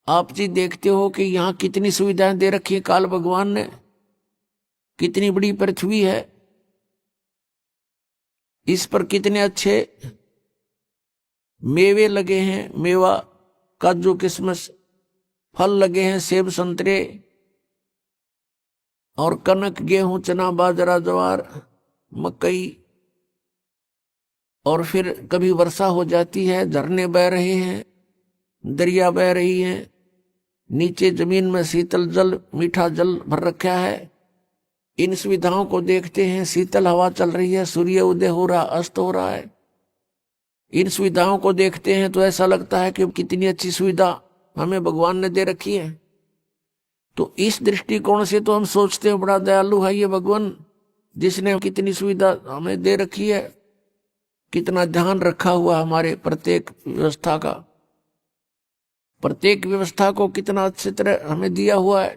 आप जी देखते हो कि यहां कितनी सुविधाएं दे रखी है काल भगवान ने, कितनी बड़ी पृथ्वी है, इस पर कितने अच्छे मेवे लगे हैं, मेवा, काजू, किशमिश, फल लगे हैं, सेब, संतरे, और कनक, गेहूं, चना, बाजरा, ज्वार, मकई, और फिर कभी वर्षा हो जाती है, झरने बह रहे हैं, दरिया बह रही है, नीचे जमीन में शीतल जल, मीठा जल भर रखा है। इन सुविधाओं को देखते हैं, शीतल हवा चल रही है, सूर्य उदय हो रहा, अस्त हो रहा है। इन सुविधाओं को देखते हैं तो ऐसा लगता है कि कितनी अच्छी सुविधा हमें भगवान ने दे रखी है। तो इस दृष्टिकोण से तो हम सोचते हैं बड़ा दयालु है ये भगवान, जिसने कितनी सुविधा हमें दे रखी है, कितना ध्यान रखा हुआ हमारे प्रत्येक व्यवस्था का, प्रत्येक व्यवस्था को कितना अच्छी तरह हमें दिया हुआ है,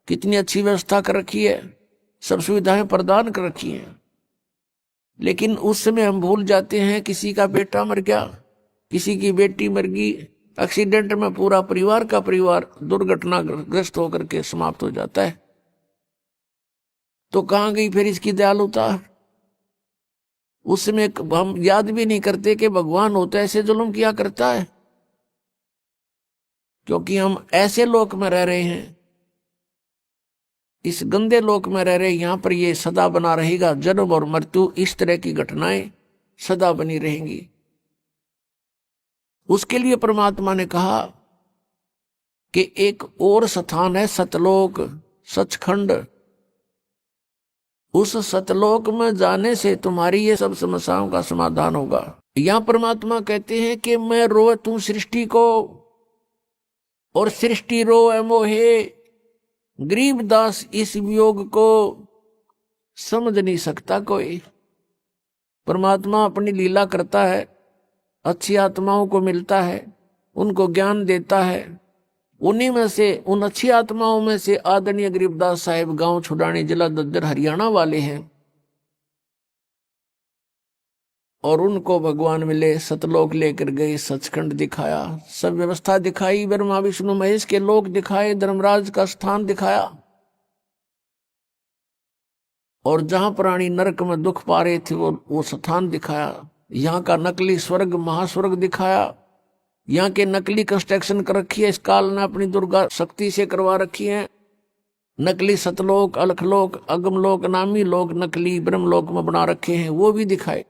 कितनी अच्छी व्यवस्था कर रखी है, सब सुविधाएं प्रदान कर रखी हैं। लेकिन उस समय हम भूल जाते हैं, किसी का बेटा मर गया, किसी की बेटी मर गई, एक्सीडेंट में पूरा परिवार का परिवार दुर्घटनाग्रस्त होकर के समाप्त हो जाता है। तो कहां गई फिर इसकी दयालुता? उस समय हम याद भी नहीं करते कि भगवान होता है ऐसे जुल्म किया करता है, क्योंकि हम ऐसे लोक में रह रहे हैं, इस गंदे लोक में रह रहे, यहां पर ये सदा बना रहेगा, जन्म और मृत्यु, इस तरह की घटनाएं सदा बनी रहेंगी। उसके लिए परमात्मा ने कहा कि एक और स्थान है सतलोक, सचखंड। उस सतलोक में जाने से तुम्हारी ये सब समस्याओं का समाधान होगा। यहां परमात्मा कहते हैं कि मैं रोए तू सृष्टि को, और सृष्टि रोए मोहे, गरीबदास इस वियोग को समझ नहीं सकता कोई। परमात्मा अपनी लीला करता है, अच्छी आत्माओं को मिलता है, उनको ज्ञान देता है। उन्हीं में से, उन अच्छी आत्माओं में से आदरणीय गरीबदास साहिब गांव छुड़ानी, जिला दद्दर, हरियाणा वाले हैं, और उनको भगवान मिले, सतलोक लेकर गए, सचखंड दिखाया, सब व्यवस्था दिखाई, ब्रह्मा विष्णु महेश के लोक दिखाए, धर्मराज का स्थान दिखाया, और जहां प्राणी नरक में दुख पा रहे थे वो स्थान दिखाया। यहाँ का नकली स्वर्ग, महास्वर्ग दिखाया। यहाँ के नकली कंस्ट्रक्शन कर रखी है, इस काल ने अपनी दुर्गा शक्ति से करवा रखी है। नकली सतलोक, अलखलोक, अगमलोक, नामी लोक नकली ब्रह्मलोक में बना रखे हैं, वो भी दिखाए।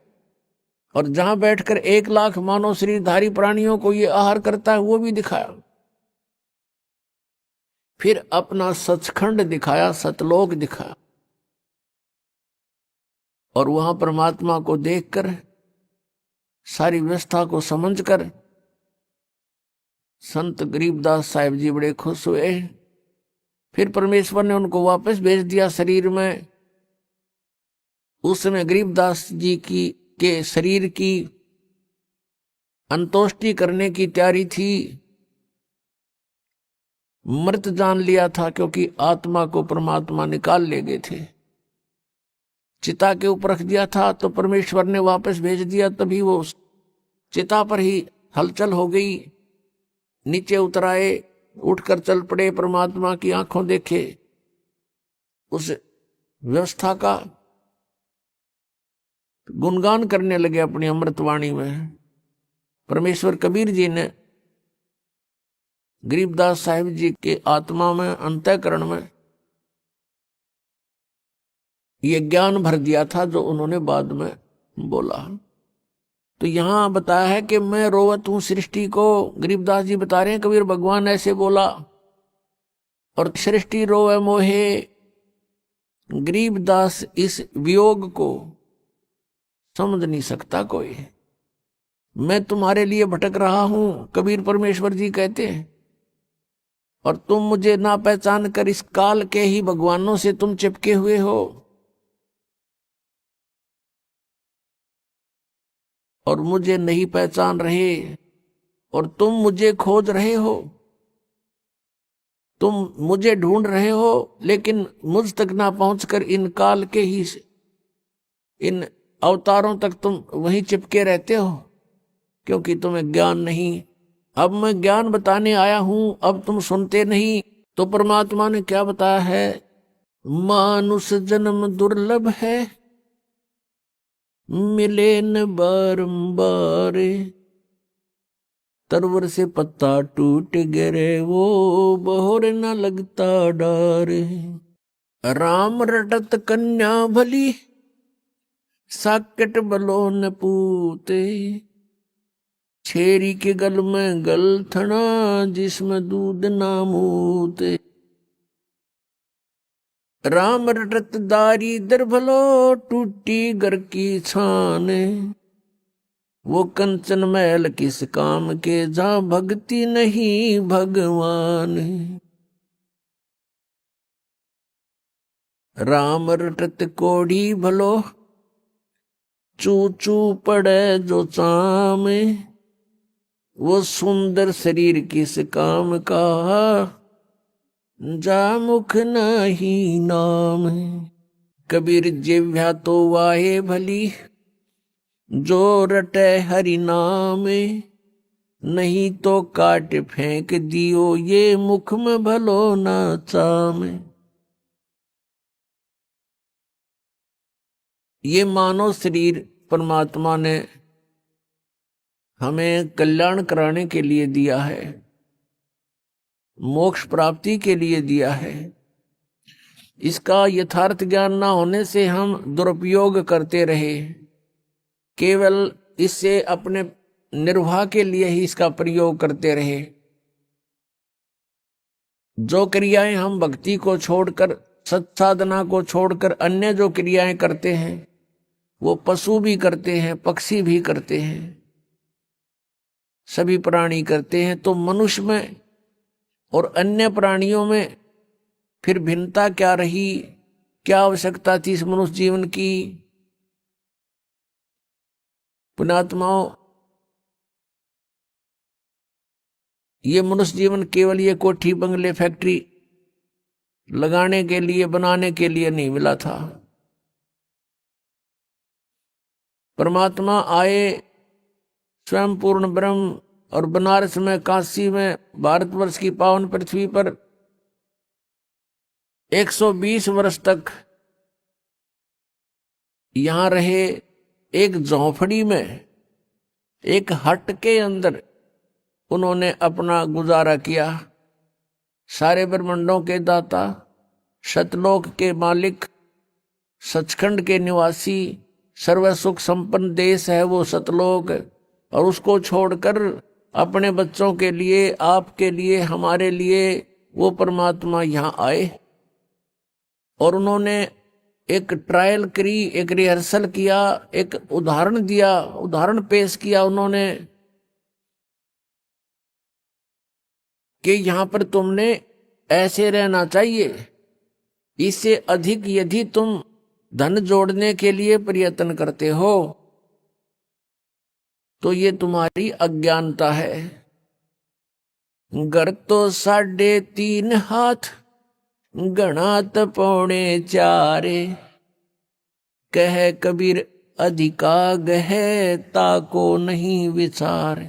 और जहां बैठकर 1 लाख मानव शरीरधारी प्राणियों को ये आहार करता है, वो भी दिखाया। फिर अपना सचखंड दिखाया, सतलोक दिखाया, और वहां परमात्मा को देखकर, सारी व्यवस्था को समझकर संत गरीबदास साहिब जी बड़े खुश हुए। फिर परमेश्वर ने उनको वापस भेज दिया शरीर में। उस समय गरीबदास जी के शरीर की अंतोष्टि करने की तैयारी थी। मृत जान लिया था, क्योंकि आत्मा को परमात्मा निकाल ले गए थे। चिता के ऊपर रख दिया था, तो परमेश्वर ने वापस भेज दिया, तभी वो चिता पर ही हलचल हो गई। नीचे उतर आए, उठकर चल पड़े, परमात्मा की आंखों देखे, उस व्यवस्था का गुणगान करने लगे अपनी अमृतवाणी में। परमेश्वर कबीर जी ने गरीबदास साहिब जी के आत्मा में, अंतःकरण में ये ज्ञान भर दिया था जो उन्होंने बाद में बोला। तो यहां बताया है कि मैं रोवत हूं सृष्टि को, गरीबदास जी बता रहे हैं कबीर भगवान ऐसे बोला, और सृष्टि रोवे मोहे। गरीबदास इस वियोग को समझ नहीं सकता कोई। मैं तुम्हारे लिए भटक रहा हूं, कबीर परमेश्वर जी कहते हैं, और तुम मुझे ना पहचान कर इस काल के ही भगवानों से तुम चिपके हुए हो, और मुझे नहीं पहचान रहे, और तुम मुझे खोज रहे हो, तुम मुझे ढूंढ रहे हो, लेकिन मुझ तक ना पहुंचकर इन काल के ही, इन अवतारों तक तुम वहीं चिपके रहते हो, क्योंकि तुम्हें ज्ञान नहीं। अब मैं ज्ञान बताने आया हूं, अब तुम सुनते नहीं। तो परमात्मा ने क्या बताया है? मानुष जन्म दुर्लभ है, मिले न बारंबार, तरवर से पत्ता टूट गिरे, वो बहोर न लगता डार। राम रटत कन्या भली, साकेट बलो न पूते, छेरी के गल में गलथना, जिसमें दूध ना मूते। राम रटत दारी दर भलो, टूटी घर की छान, वो कंचन महल किस काम के, जहां भक्ति नहीं भगवान। राम रटत कोढ़ी भलो, चू चू पड़े जो चाम, वो सुंदर शरीर किस काम का, जा मुख नहीं नाम। कबीर जिह्वा तो वाहे भली, जो रटे हरि नाम, नहीं तो काट फेंक दियो, ये मुख में भलो ना चाम। ये मानव शरीर परमात्मा ने हमें कल्याण कराने के लिए दिया है, मोक्ष प्राप्ति के लिए दिया है। इसका यथार्थ ज्ञान ना होने से हम दुरुपयोग करते रहे, केवल इससे अपने निर्वाह के लिए ही इसका प्रयोग करते रहे। जो क्रियाएं हम भक्ति को छोड़कर, सत्साधना को छोड़कर अन्य जो क्रियाएं करते हैं, वो पशु भी करते हैं, पक्षी भी करते हैं, सभी प्राणी करते हैं। तो मनुष्य में और अन्य प्राणियों में फिर भिन्नता क्या रही? क्या आवश्यकता थी इस मनुष्य जीवन की? पुण्यात्माओं, ये मनुष्य जीवन केवल ये कोठी बंगले फैक्ट्री लगाने के लिए, बनाने के लिए नहीं मिला था। परमात्मा आए स्वयं पूर्ण ब्रह्म, और बनारस में, काशी में, भारतवर्ष की पावन पृथ्वी पर 120 वर्ष तक यहां रहे। एक झोंपड़ी में, एक हट के अंदर उन्होंने अपना गुजारा किया। सारे ब्रह्मांडों के दाता, सतलोक के मालिक, सचखंड के निवासी, सर्व सुख संपन्न देश है वो सतलोक, और उसको छोड़कर अपने बच्चों के लिए, आपके लिए, हमारे लिए वो परमात्मा यहाँ आए, और उन्होंने एक ट्रायल करी, एक रिहर्सल किया, एक उदाहरण दिया, उदाहरण पेश किया उन्होंने कि यहां पर तुमने ऐसे रहना चाहिए। इससे अधिक यदि तुम धन जोड़ने के लिए प्रयत्न करते हो तो ये तुम्हारी अज्ञानता है। घर तो 3.5 हाथ, गणा तो 4.25, कह कबीर अधिका गहे ताको नहीं विचार।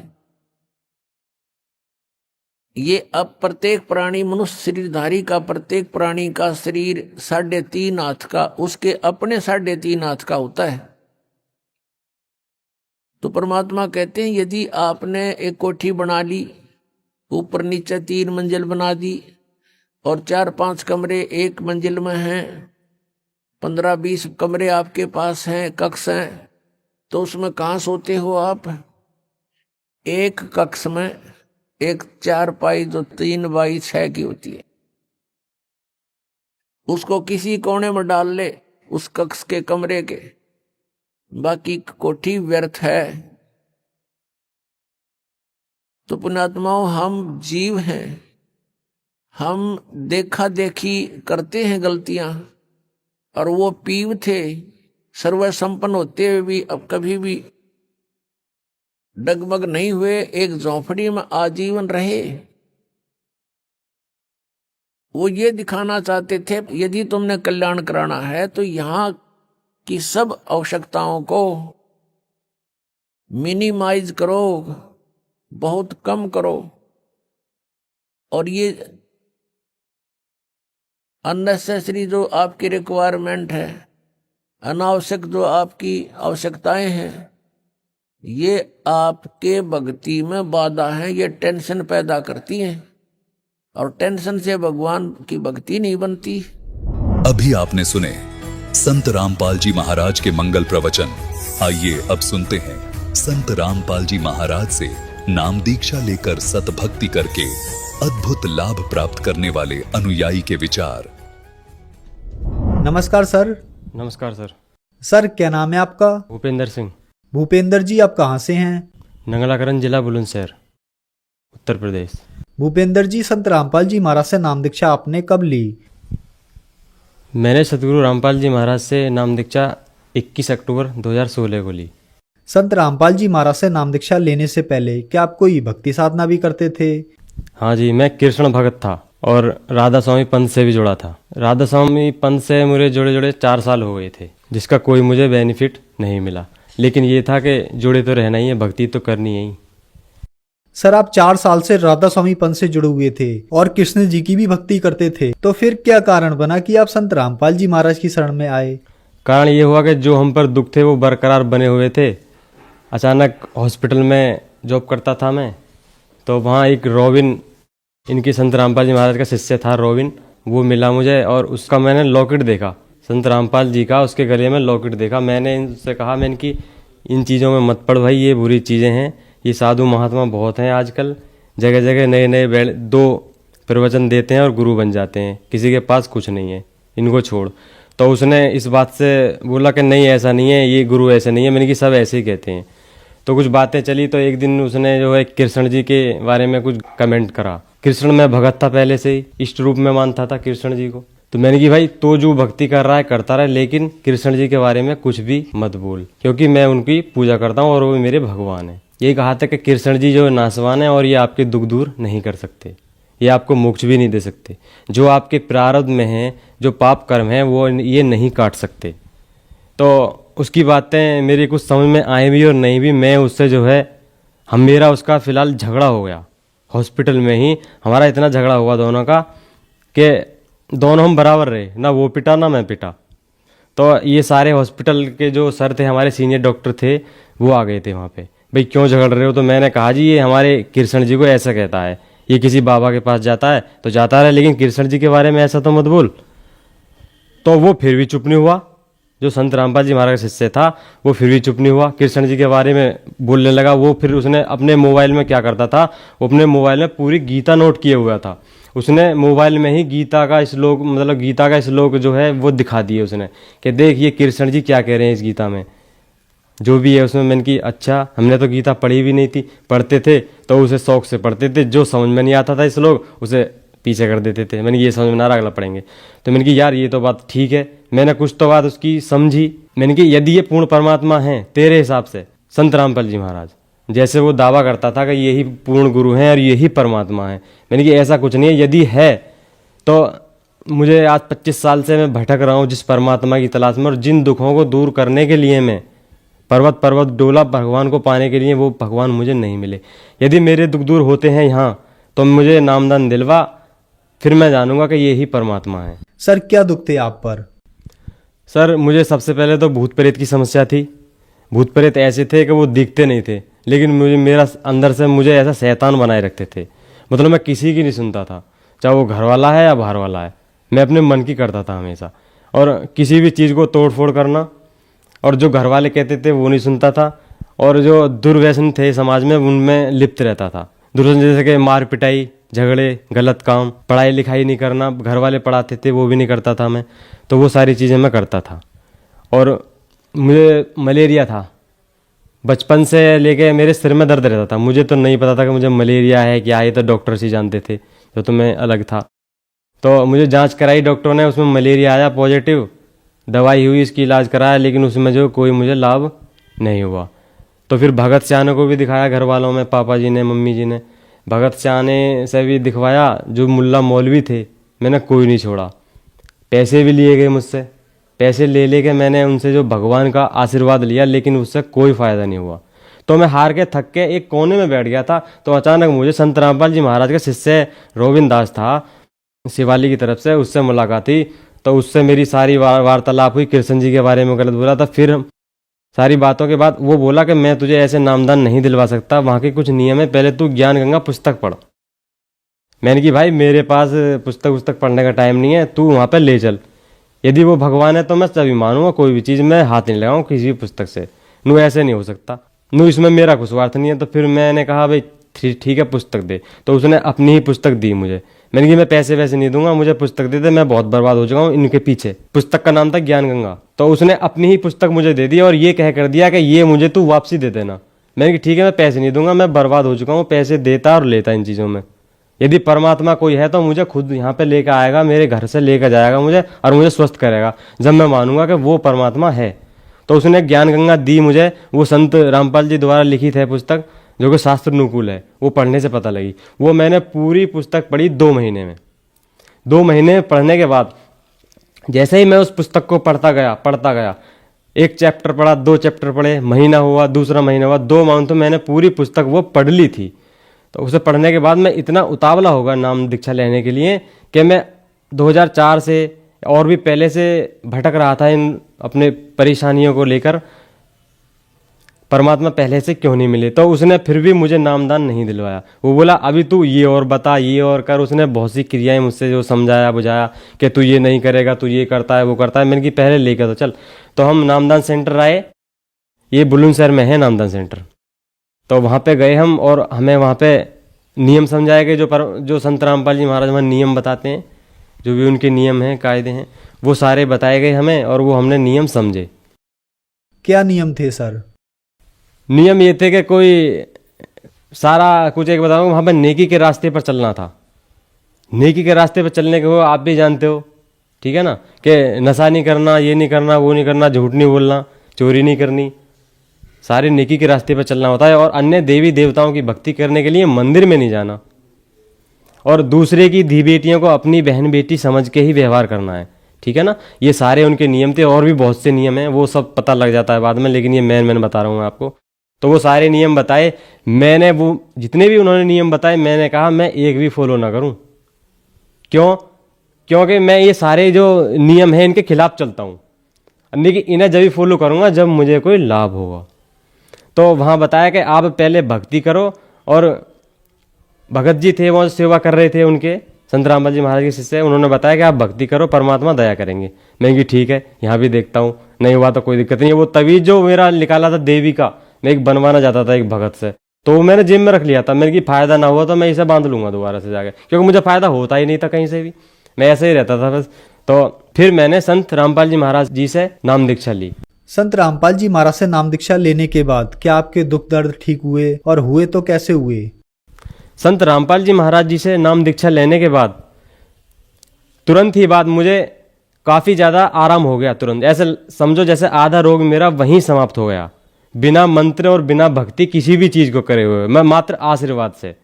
ये अब प्रत्येक प्राणी, मनुष्य शरीरधारी का प्रत्येक प्राणी का शरीर 3.5 हाथ का, उसके अपने 3.5 हाथ का होता है। तो परमात्मा कहते हैं यदि आपने एक कोठी बना ली, ऊपर नीचे 3 मंजिल बना दी और 4-5 कमरे एक मंजिल में हैं, 15-20 कमरे आपके पास हैं, कक्ष हैं, तो उसमें कहाँ सोते हो आप? एक कक्ष में एक 4पाई जो 3x6 की होती है, उसको किसी कोने में डाल ले उस कक्ष के कमरे के, बाकी कोठी व्यर्थ है। तो पुण्यात्माओं, हम जीव हैं, हम देखा देखी करते हैं गलतियां, और वो पीव थे सर्व संपन्न होते हुए भी अब कभी भी डगमग नहीं हुए, एक झोंपड़ी में आजीवन रहे। वो ये दिखाना चाहते थे यदि तुमने कल्याण कराना है तो यहां की सब आवश्यकताओं को मिनिमाइज करो, बहुत कम करो, और ये अननेसेसरी जो आपकी रिक्वायरमेंट है, अनावश्यक जो आपकी आवश्यकताएं हैं, ये आपके भक्ति में बाधा है, ये टेंशन पैदा करती हैं, और टेंशन से भगवान की भक्ति नहीं बनती। अभी आपने सुने संत रामपाल जी महाराज के मंगल प्रवचन। आइए अब सुनते हैं संत रामपाल जी महाराज से नाम दीक्षा लेकर सतभक्ति करके अद्भुत लाभ प्राप्त करने वाले अनुयायी के विचार। नमस्कार सर। नमस्कार सर। सर क्या नाम है आपका? भूपेंद्र सिंह। भूपेंद्र जी, आप कहाँ से हैं? नंगलाकरण जिला बुलंदशहर, उत्तर प्रदेश। भूपेंद्र जी, संत रामपाल जी महाराज से नाम दीक्षा आपने कब ली? मैंने सतगुरु रामपाल जी महाराज से नाम दीक्षा 21 अक्टूबर 2016 को ली। संत रामपाल जी महाराज से नाम दीक्षा लेने से पहले क्या आप कोई भक्ति साधना भी करते थे? हाँ जी, मैं कृष्ण भगत था और राधा स्वामी पंथ से भी जुड़ा था। राधा स्वामी पंथ से मुझे जुड़े जुड़े 4 साल हो गए थे, जिसका कोई मुझे बेनिफिट नहीं मिला, लेकिन ये था कि जुड़े तो रहना ही है, भक्ति तो करनी है ही। सर आप 4 साल से राधा स्वामी पंथ से जुड़े हुए थे और कृष्ण जी की भी भक्ति करते थे, तो फिर क्या कारण बना कि आप संत रामपाल जी महाराज की शरण में आए? कारण ये हुआ कि जो हम पर दुख थे वो बरकरार बने हुए थे। अचानक हॉस्पिटल में जॉब करता था मैं, तो वहाँ एक रोबिन, इनकी संत रामपाल जी महाराज का शिष्य था रोबिन, वो मिला मुझे और उसका मैंने लॉकेट देखा, संत रामपाल जी का उसके गले में लॉकेट देखा। मैंने इनसे कहा, मैं इनकी इन चीज़ों में मत पड़ भाई, ये बुरी चीज़ें हैं, ये साधु महात्मा बहुत हैं आजकल, जगह जगह नए नए 2 प्रवचन देते हैं और गुरु बन जाते हैं, किसी के पास कुछ नहीं है, इनको छोड़। तो उसने इस बात से बोला कि नहीं ऐसा नहीं है, ये गुरु ऐसे नहीं है। मैंने कि सब ऐसे ही कहते हैं। तो कुछ बातें चली, तो एक दिन उसने जो है कृष्ण जी के बारे में कुछ कमेंट करा। कृष्ण में भगत था पहले से ही, इष्ट रूप में मानता था कृष्ण जी को। तो मैंने कि भाई तो जो भक्ति कर रहा है करता रहे, लेकिन कृष्ण जी के बारे में कुछ भी मत बोल, क्योंकि मैं उनकी पूजा करता हूँ और वो मेरे भगवान है। यही कहा था कि कृष्ण जी जो नासवान है और ये आपके दुख दूर नहीं कर सकते, ये आपको मोक्ष भी नहीं दे सकते, जो आपके प्रारब्ध में है, जो पाप कर्म है वो ये नहीं काट सकते। तो उसकी बातें मेरी कुछ समझ में आए भी और नहीं भी। मैं उससे जो है मेरा उसका फिलहाल झगड़ा हो गया हॉस्पिटल में ही। हमारा इतना झगड़ा हुआ दोनों का कि दोनों हम बराबर रहे, ना वो पिटा ना मैं पिटा। तो ये सारे हॉस्पिटल के जो सर थे, हमारे सीनियर डॉक्टर थे, वो आ गए थे वहाँ पे, भाई क्यों झगड़ रहे हो? तो मैंने कहा जी ये हमारे कृष्ण जी को ऐसा कहता है, ये किसी बाबा के पास जाता है तो जाता रहे, लेकिन कृष्ण जी के बारे में ऐसा तो मत बोल। तो वो फिर भी चुप नहीं हुआ, जो संत रामपाल जी महाराज का शिष्य था वो फिर भी चुप नहीं हुआ, कृष्ण जी के बारे में बोलने लगा। वो फिर उसने अपने मोबाइल में क्या करता था, वो अपने मोबाइल में पूरी गीता नोट किए हुआ था। उसने मोबाइल में ही गीता का श्लोक, मतलब गीता का श्लोक जो है वो दिखा दिए उसने कि देख ये कृष्ण जी क्या कह रहे हैं इस गीता में, जो भी है उसमें। मैंने की अच्छा, हमने तो गीता पढ़ी भी नहीं थी, पढ़ते थे तो उसे शौक से पढ़ते थे, जो समझ में नहीं आता था श्लोक उसे पीछे कर देते थे। मैंने ये समझ में ना रहा, अगला पढ़ेंगे। तो मैंने कि यार ये तो बात ठीक है, मैंने कुछ तो बात उसकी समझी। मैंने कि यदि ये पूर्ण परमात्मा है तेरे हिसाब से, संत रामपाल जी महाराज जैसे वो दावा करता था कि यही पूर्ण गुरु हैं और यही परमात्मा है, मैंने कि ऐसा कुछ नहीं है, यदि है तो मुझे आज 25 साल से मैं भटक रहा हूँ जिस परमात्मा की तलाश में, और जिन दुखों को दूर करने के लिए मैं पर्वत पर्वत डोला भगवान को पाने के लिए, वो भगवान मुझे नहीं मिले। यदि मेरे दुख दूर होते हैं यहाँ तो मुझे नामदान दिलवा, फिर मैं जानूंगा कि ये ही परमात्मा है। सर क्या दुख थे आप पर? सर मुझे सबसे पहले तो भूत प्रेत की समस्या थी। भूत प्रेत ऐसे थे कि वो दिखते नहीं थे, लेकिन मेरा अंदर से मुझे ऐसा शैतान बनाए रखते थे। मतलब मैं किसी की नहीं सुनता था, चाहे वो घर वाला है या बाहर वाला है, मैं अपने मन की करता था हमेशा। और किसी भी चीज़ को तोड़ फोड़ करना, और जो घर वाले कहते थे वो नहीं सुनता था, और जो दुर्व्यसन थे समाज में उनमें लिप्त रहता था। दुर्व्यसन जैसे कि मार पिटाई, झगड़े, गलत काम, पढ़ाई लिखाई नहीं करना, घर वाले पढ़ाते थे वो भी नहीं करता था मैं, तो वो सारी चीज़ें मैं करता था। और मुझे मलेरिया था, बचपन से लेके मेरे सिर में दर्द रहता था। मुझे तो नहीं पता था कि मुझे मलेरिया है क्या, ये तो डॉक्टर से जानते थे, तो मैं अलग था। तो मुझे जांच कराई डॉक्टरों ने, उसमें मलेरिया आया पॉजिटिव, दवाई हुई, इसकी इलाज कराया, लेकिन उसमें जो कोई मुझे लाभ नहीं हुआ। तो फिर भगत सियाने को भी दिखाया, घर वालों में, पापा जी ने, मम्मी जी ने। भगत सियाने से भी दिखवाया, जो मुल्ला मौलवी थे, मैंने कोई नहीं छोड़ा। पैसे भी लिए गए मुझसे, पैसे ले लेके मैंने उनसे जो भगवान का आशीर्वाद लिया, लेकिन उससे कोई फ़ायदा नहीं हुआ। तो मैं हार के थक के एक कोने में बैठ गया था। तो अचानक मुझे संत रामपाल जी महाराज के शिष्य रोविंद दास था शिवाली की तरफ से, उससे मुलाकात हुई। तो उससे मेरी सारी वार्तालाप हुई, कृष्ण जी के बारे में गलत बोला था। फिर सारी बातों के बाद वो बोला कि मैं तुझे ऐसे नामदान नहीं दिलवा सकता, वहाँ के कुछ नियम है, पहले तू ज्ञान गंगा पुस्तक पढ़। मैंने कि भाई मेरे पास पुस्तक पढ़ने का टाइम नहीं है, तू वहाँ पर ले चल। यदि वो भगवान है तो मैं तभी मानूंगा, कोई भी चीज़ मैं हाथ नहीं लगाऊँ किसी भी पुस्तक से। नू ऐसे नहीं हो सकता, नू इसमें मेरा कुछ स्वार्थ नहीं है। तो फिर मैंने कहा भाई ठीक है पुस्तक दे। तो उसने अपनी ही पुस्तक दी मुझे। मैंने कि मैं पैसे वैसे नहीं दूंगा, मुझे पुस्तक दे दे, मैं बहुत बर्बाद हो चुका हूँ इनके पीछे। पुस्तक का नाम था ज्ञान गंगा। तो उसने अपनी ही पुस्तक मुझे दे दी और ये कह कर दिया कि ये मुझे तू वापसी दे देना। मैंने कि ठीक है मैं पैसे नहीं दूंगा, मैं बर्बाद हो चुका हूँ, पैसे देता और लेता इन चीज़ों में। यदि परमात्मा कोई है तो मुझे खुद यहाँ पे लेकर आएगा, मेरे घर से लेकर जाएगा मुझे और मुझे स्वस्थ करेगा, जब मैं मानूंगा कि वो परमात्मा है। तो उसने ज्ञान गंगा दी मुझे, वो संत रामपाल जी द्वारा लिखित है पुस्तक, जो कि शास्त्र अनुकूल है, वो पढ़ने से पता लगी। वो मैंने पूरी पुस्तक पढ़ी 2 महीने में। 2 महीने पढ़ने के बाद जैसे ही मैं उस पुस्तक को पढ़ता गया, 1 चैप्टर पढ़ा, 2 चैप्टर पढ़े, महीना हुआ, दूसरा महीना हुआ, 2 माह तो मैंने पूरी पुस्तक वो पढ़ ली थी। तो उसे पढ़ने के बाद मैं इतना उतावला होगा नाम दीक्षा लेने के लिए कि मैं 2004 से और भी पहले से भटक रहा था इन अपने परेशानियों को लेकर। परमात्मा पहले से क्यों नहीं मिले? तो उसने फिर भी मुझे नामदान नहीं दिलवाया। वो बोला अभी तू ये और बता, ये और कर। उसने बहुत सी क्रियाएं मुझसे जो समझाया बुझाया कि तू ये नहीं करेगा, तू ये करता है, वो करता है। मैंने कि पहले लेकर तो चल। तो हम नामदान सेंटर आए, ये बुलंदशहर में है नामदान सेंटर। तो वहाँ पे गए हम और हमें वहाँ पे नियम समझाए गए, जो संत रामपाल जी महाराज वहाँ नियम बताते हैं, जो भी उनके नियम हैं, कायदे हैं, वो सारे बताए गए हमें और वो हमने नियम समझे। क्या नियम थे सर? नियम ये थे कि कोई सारा कुछ एक बताऊँ, वहाँ पे नेकी के रास्ते पर चलना था। नेकी के रास्ते पर चलने के वो आप भी जानते हो, ठीक है ना, कि नशा नहीं करना, ये नहीं करना, वो नहीं करना, झूठ नहीं बोलना, चोरी नहीं करनी, सारे नेकी के रास्ते पर चलना होता है। और अन्य देवी देवताओं की भक्ति करने के लिए मंदिर में नहीं जाना, और दूसरे की धी बेटियों को अपनी बहन बेटी समझ के ही व्यवहार करना है, ठीक है ना। ये सारे उनके नियम थे, और भी बहुत से नियम हैं, वो सब पता लग जाता है बाद में, लेकिन ये मैं बता रहा हूँ आपको। तो वो सारे नियम बताए मैंने, वो जितने भी उन्होंने नियम बताए, मैंने कहा मैं एक भी फॉलो ना करूँ। क्यों? क्योंकि मैं ये सारे जो नियम हैं इनके खिलाफ चलता हूँ, लेकिन इन्हें जब भी फॉलो करूँगा जब मुझे कोई लाभ होगा। तो वहाँ बताया कि आप पहले भक्ति करो, और भगत जी थे वो सेवा कर रहे थे, उनके संत रामपाल जी महाराज के शिष्य, उन्होंने बताया कि आप भक्ति करो, परमात्मा दया करेंगे। मैं कि ठीक है, यहाँ भी देखता हूँ, नहीं हुआ तो कोई दिक्कत नहीं है। वो तवीज जो मेरा निकाला था देवी का, मैं एक बनवाना चाहता था एक भगत से, तो वो मैंने जेब में रख लिया था। मैंने कि फ़ायदा ना हुआ तो मैं इसे बांध लूंगा दोबारा से जाकर, क्योंकि मुझे फ़ायदा होता ही नहीं था कहीं से भी, मैं ऐसे ही रहता था बस। तो फिर मैंने संत रामपाल जी महाराज जी से नाम दीक्षा ली। संत रामपाल जी महाराज से नाम दीक्षा लेने के बाद क्या आपके दुख दर्द ठीक हुए, और हुए तो कैसे हुए? संत रामपाल जी महाराज जी से नाम दीक्षा लेने के बाद तुरंत ही बाद मुझे काफ़ी ज़्यादा आराम हो गया। तुरंत ऐसे समझो जैसे आधा रोग मेरा वहीं समाप्त हो गया, बिना मंत्र और बिना भक्ति किसी भी चीज़ को करे हुए, मैं मात्र आशीर्वाद से।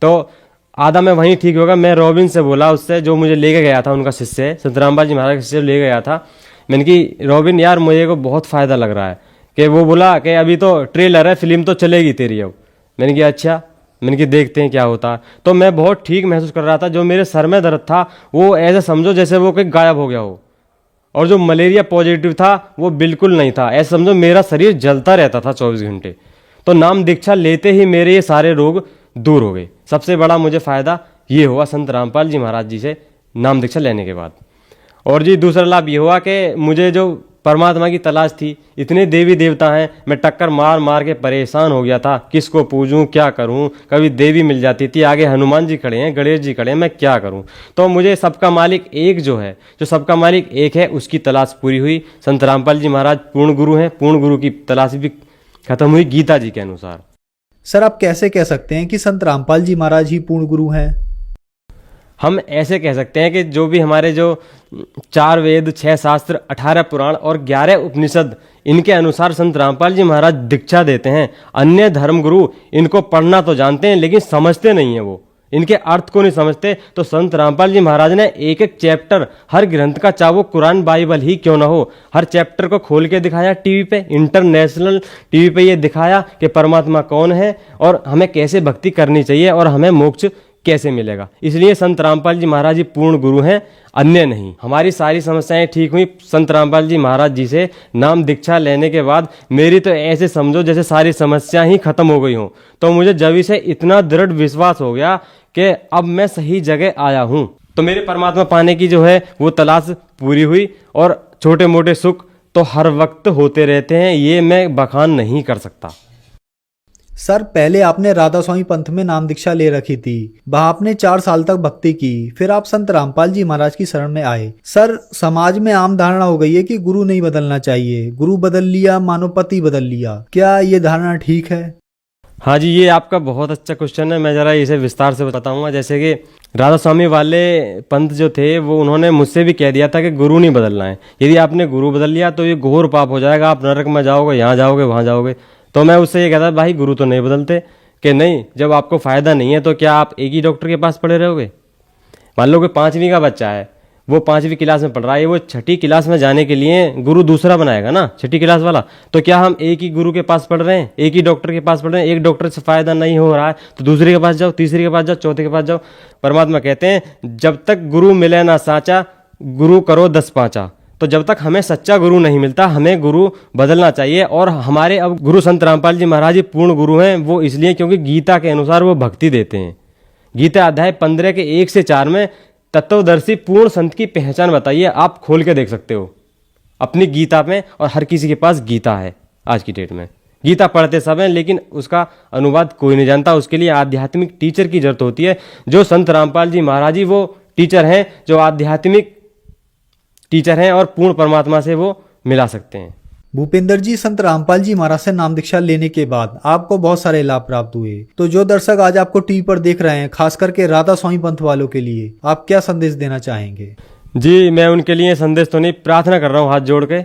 तो आधा मैं वहीं ठीक होगा। मैं रॉबिन से बोला, उससे जो मुझे लेके गया था, उनका शिष्य संत रामपाल जी महाराज का शिष्य ले गया था। मैंने कि रॉबिन यार मुझे को बहुत फ़ायदा लग रहा है। कि वो बोला कि अभी तो ट्रेलर है, फिल्म तो चलेगी तेरी अब। मैंने कहा अच्छा। मैंने कि देखते हैं क्या होता है। तो मैं बहुत ठीक महसूस कर रहा था। जो मेरे सर में दर्द था वो ऐसे समझो जैसे वो कोई गायब हो गया हो, और जो मलेरिया पॉजिटिव था वो बिल्कुल नहीं था। ऐसे समझो मेरा शरीर जलता रहता था 24 घंटे। तो नाम दीक्षा लेते ही मेरे ये सारे रोग दूर हो गए। सबसे बड़ा मुझे फ़ायदा ये हुआ संत रामपाल जी महाराज जी से नाम दीक्षा लेने के बाद। और जी दूसरा लाभ ये हुआ कि मुझे जो परमात्मा की तलाश थी, इतने देवी देवता हैं, मैं टक्कर मार मार के परेशान हो गया था, किसको पूजूं क्या करूं। कभी देवी मिल जाती थी, आगे हनुमान जी खड़े हैं, गणेश जी खड़े हैं, मैं क्या करूं। तो मुझे सबका मालिक एक जो है, जो सबका मालिक एक है, उसकी तलाश पूरी हुई। संत रामपाल जी महाराज पूर्ण गुरु हैं, पूर्ण गुरु की तलाश भी खत्म हुई गीता जी के अनुसार। सर आप कैसे कह सकते हैं कि संत रामपाल जी महाराज ही पूर्ण गुरु हैं? हम ऐसे कह सकते हैं कि जो भी हमारे जो 4 वेद, 6 शास्त्र, 18 पुराण और 11 उपनिषद, इनके अनुसार संत रामपाल जी महाराज दीक्षा देते हैं। अन्य धर्म गुरु इनको पढ़ना तो जानते हैं लेकिन समझते नहीं है, वो इनके अर्थ को नहीं समझते। तो संत रामपाल जी महाराज ने एक एक चैप्टर हर ग्रंथ का, चाहे वो कुरान बाइबल ही क्यों ना हो, हर चैप्टर को खोल के दिखाया टीवी पे, इंटरनेशनल टीवी पे ये दिखाया कि परमात्मा कौन है और हमें कैसे भक्ति करनी चाहिए और हमें मोक्ष कैसे मिलेगा। इसलिए संत रामपाल जी महाराज जी पूर्ण गुरु हैं, अन्य नहीं। हमारी सारी समस्याएं ठीक हुई संत रामपाल जी महाराज जी से नाम दीक्षा लेने के बाद। मेरी तो ऐसे समझो जैसे सारी समस्या ही खत्म हो गई हो। तो मुझे जब से इतना दृढ़ विश्वास हो गया कि अब मैं सही जगह आया हूं। तो मेरे परमात्मा पाने की जो है वो तलाश पूरी हुई। और छोटे मोटे सुख तो हर वक्त होते रहते हैं, ये मैं बखान नहीं कर सकता। सर पहले आपने राधा स्वामी पंथ में नाम दीक्षा ले रखी थी, वहां आपने 4 साल तक भक्ति की, फिर आप संत रामपाल जी महाराज की शरण में आए। सर समाज में आम धारणा हो गई है कि गुरु नहीं बदलना चाहिए, गुरु बदल लिया मानो पति बदल लिया, क्या ये धारणा ठीक है? हाँ जी, ये आपका बहुत अच्छा क्वेश्चन है। मैं जरा इसे विस्तार से बताऊंगा। जैसे कि राधा स्वामी वाले पंथ जो थे वो उन्होंने मुझसे भी कह दिया था कि गुरु नहीं बदलना है। यदि आपने गुरु बदल लिया तो ये घोर पाप हो जाएगा, आप नरक में जाओगे, यहाँ जाओगे, वहाँ जाओगे। तो मैं उससे ये कहता भाई गुरु तो नहीं बदलते। कि नहीं, जब आपको फ़ायदा नहीं है तो क्या आप एक ही डॉक्टर के पास पड़े रहोगे? मान लो कि 5वीं का बच्चा है, वो 5वीं क्लास में पढ़ रहा है, वो 6ठी क्लास में जाने के लिए गुरु दूसरा बनाएगा ना, 6ठी क्लास वाला। तो क्या हम एक ही गुरु के पास पढ़ रहे हैं, एक ही डॉक्टर के पास पढ़ रहे हैं? एक डॉक्टर से फ़ायदा नहीं हो रहा है तो दूसरे के पास जाओ, तीसरे के पास जाओ, चौथे के पास जाओ। परमात्मा कहते हैं जब तक गुरु मिले ना साचा, गुरु करो 10 पाँचा। तो जब तक हमें सच्चा गुरु नहीं मिलता, हमें गुरु बदलना चाहिए। और हमारे अब गुरु संत रामपाल जी महाराज जी पूर्ण गुरु हैं। वो इसलिए क्योंकि गीता के अनुसार वो भक्ति देते हैं। गीता अध्याय 15 के 1 से 4 में तत्वदर्शी पूर्ण संत की पहचान बताइए। आप खोल के देख सकते हो अपनी गीता में, और हर किसी के पास गीता है आज की डेट में। गीता पढ़ते सब हैं लेकिन उसका अनुवाद कोई नहीं जानता। उसके लिए आध्यात्मिक टीचर की जरूरत होती है। जो संत रामपाल जी महाराज जी वो टीचर हैं, जो आध्यात्मिक टीचर हैं और पूर्ण परमात्मा से वो मिला सकते हैं। भूपेंद्र जी, संत रामपाल जी महाराज से नाम दीक्षा लेने के बाद आपको बहुत सारे लाभ प्राप्त हुए। तो जो दर्शक आज आपको टीवी पर देख रहे हैं, खास करके राधा स्वामी पंथ वालों के लिए आप क्या संदेश देना चाहेंगे? जी, मैं उनके लिए संदेश तो नहीं, प्रार्थना कर रहा हूँ हाथ जोड़ के।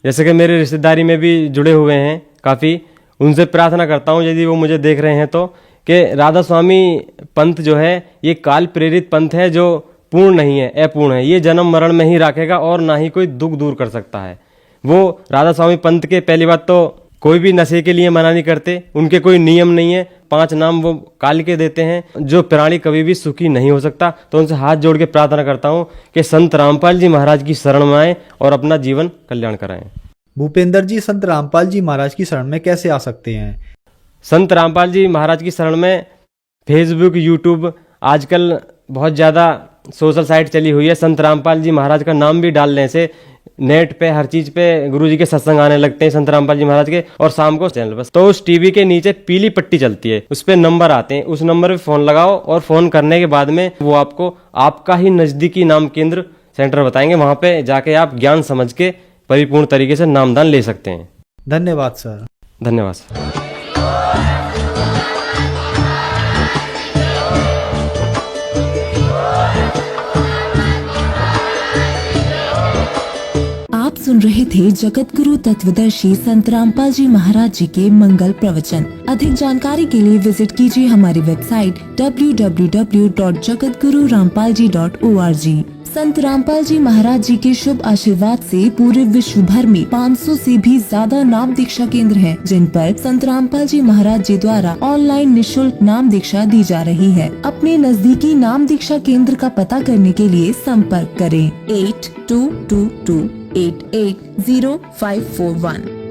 जैसे कि मेरे रिश्तेदारी में भी जुड़े हुए हैं काफ़ी, उनसे प्रार्थना करता हूँ यदि वो मुझे देख रहे हैं तो, कि राधा स्वामी पंथ जो है ये काल प्रेरित पंथ है, जो पूर्ण नहीं है, अपूर्ण है। ये जन्म मरण में ही रखेगा और ना ही कोई दुख दूर कर सकता है। वो राधा स्वामी पंथ के पहली बात तो कोई भी नशे के लिए मना नहीं करते, उनके कोई नियम नहीं है। 5 नाम वो काल के देते हैं, जो प्राणी कभी भी सुखी नहीं हो सकता। तो उनसे हाथ जोड़ के प्रार्थना करता हूँ कि संत रामपाल जी महाराज की शरण में आए और अपना जीवन कल्याण कराएं। भूपेंद्र जी, संत रामपाल जी महाराज की शरण में कैसे आ सकते हैं? संत रामपाल जी महाराज की शरण में फेसबुक, यूट्यूब, आजकल बहुत ज़्यादा सोशल साइट चली हुई है। संत रामपाल जी महाराज का नाम भी डालने से नेट पे हर चीज़ पे गुरुजी के सत्संग आने लगते हैं संत रामपाल जी महाराज के। और शाम को चैनल पर तो उस टीवी के नीचे पीली पट्टी चलती है, उस पर नंबर आते हैं, उस नंबर पे फ़ोन लगाओ और फ़ोन करने के बाद में वो आपको आपका ही नज़दीकी नाम केंद्र सेंटर बताएंगे। वहाँ पे जाके आप ज्ञान समझ के परिपूर्ण तरीके से नामदान ले सकते हैं। धन्यवाद सर। धन्यवाद सर। आप सुन रहे थे जगत गुरु तत्वदर्शी संत रामपाल जी महाराज जी के मंगल प्रवचन। अधिक जानकारी के लिए विजिट कीजिए हमारी वेबसाइट www.jagatgururampalji.org। संत रामपाल जी महाराज जी के शुभ आशीर्वाद से पूरे विश्व भर में 500 से भी ज्यादा नाम दीक्षा केंद्र हैं, जिन पर संत रामपाल जी महाराज जी द्वारा ऑनलाइन निशुल्क नाम दीक्षा दी जा रही है। अपने नजदीकी नाम दीक्षा केंद्र का पता करने के लिए संपर्क करें 8222880541।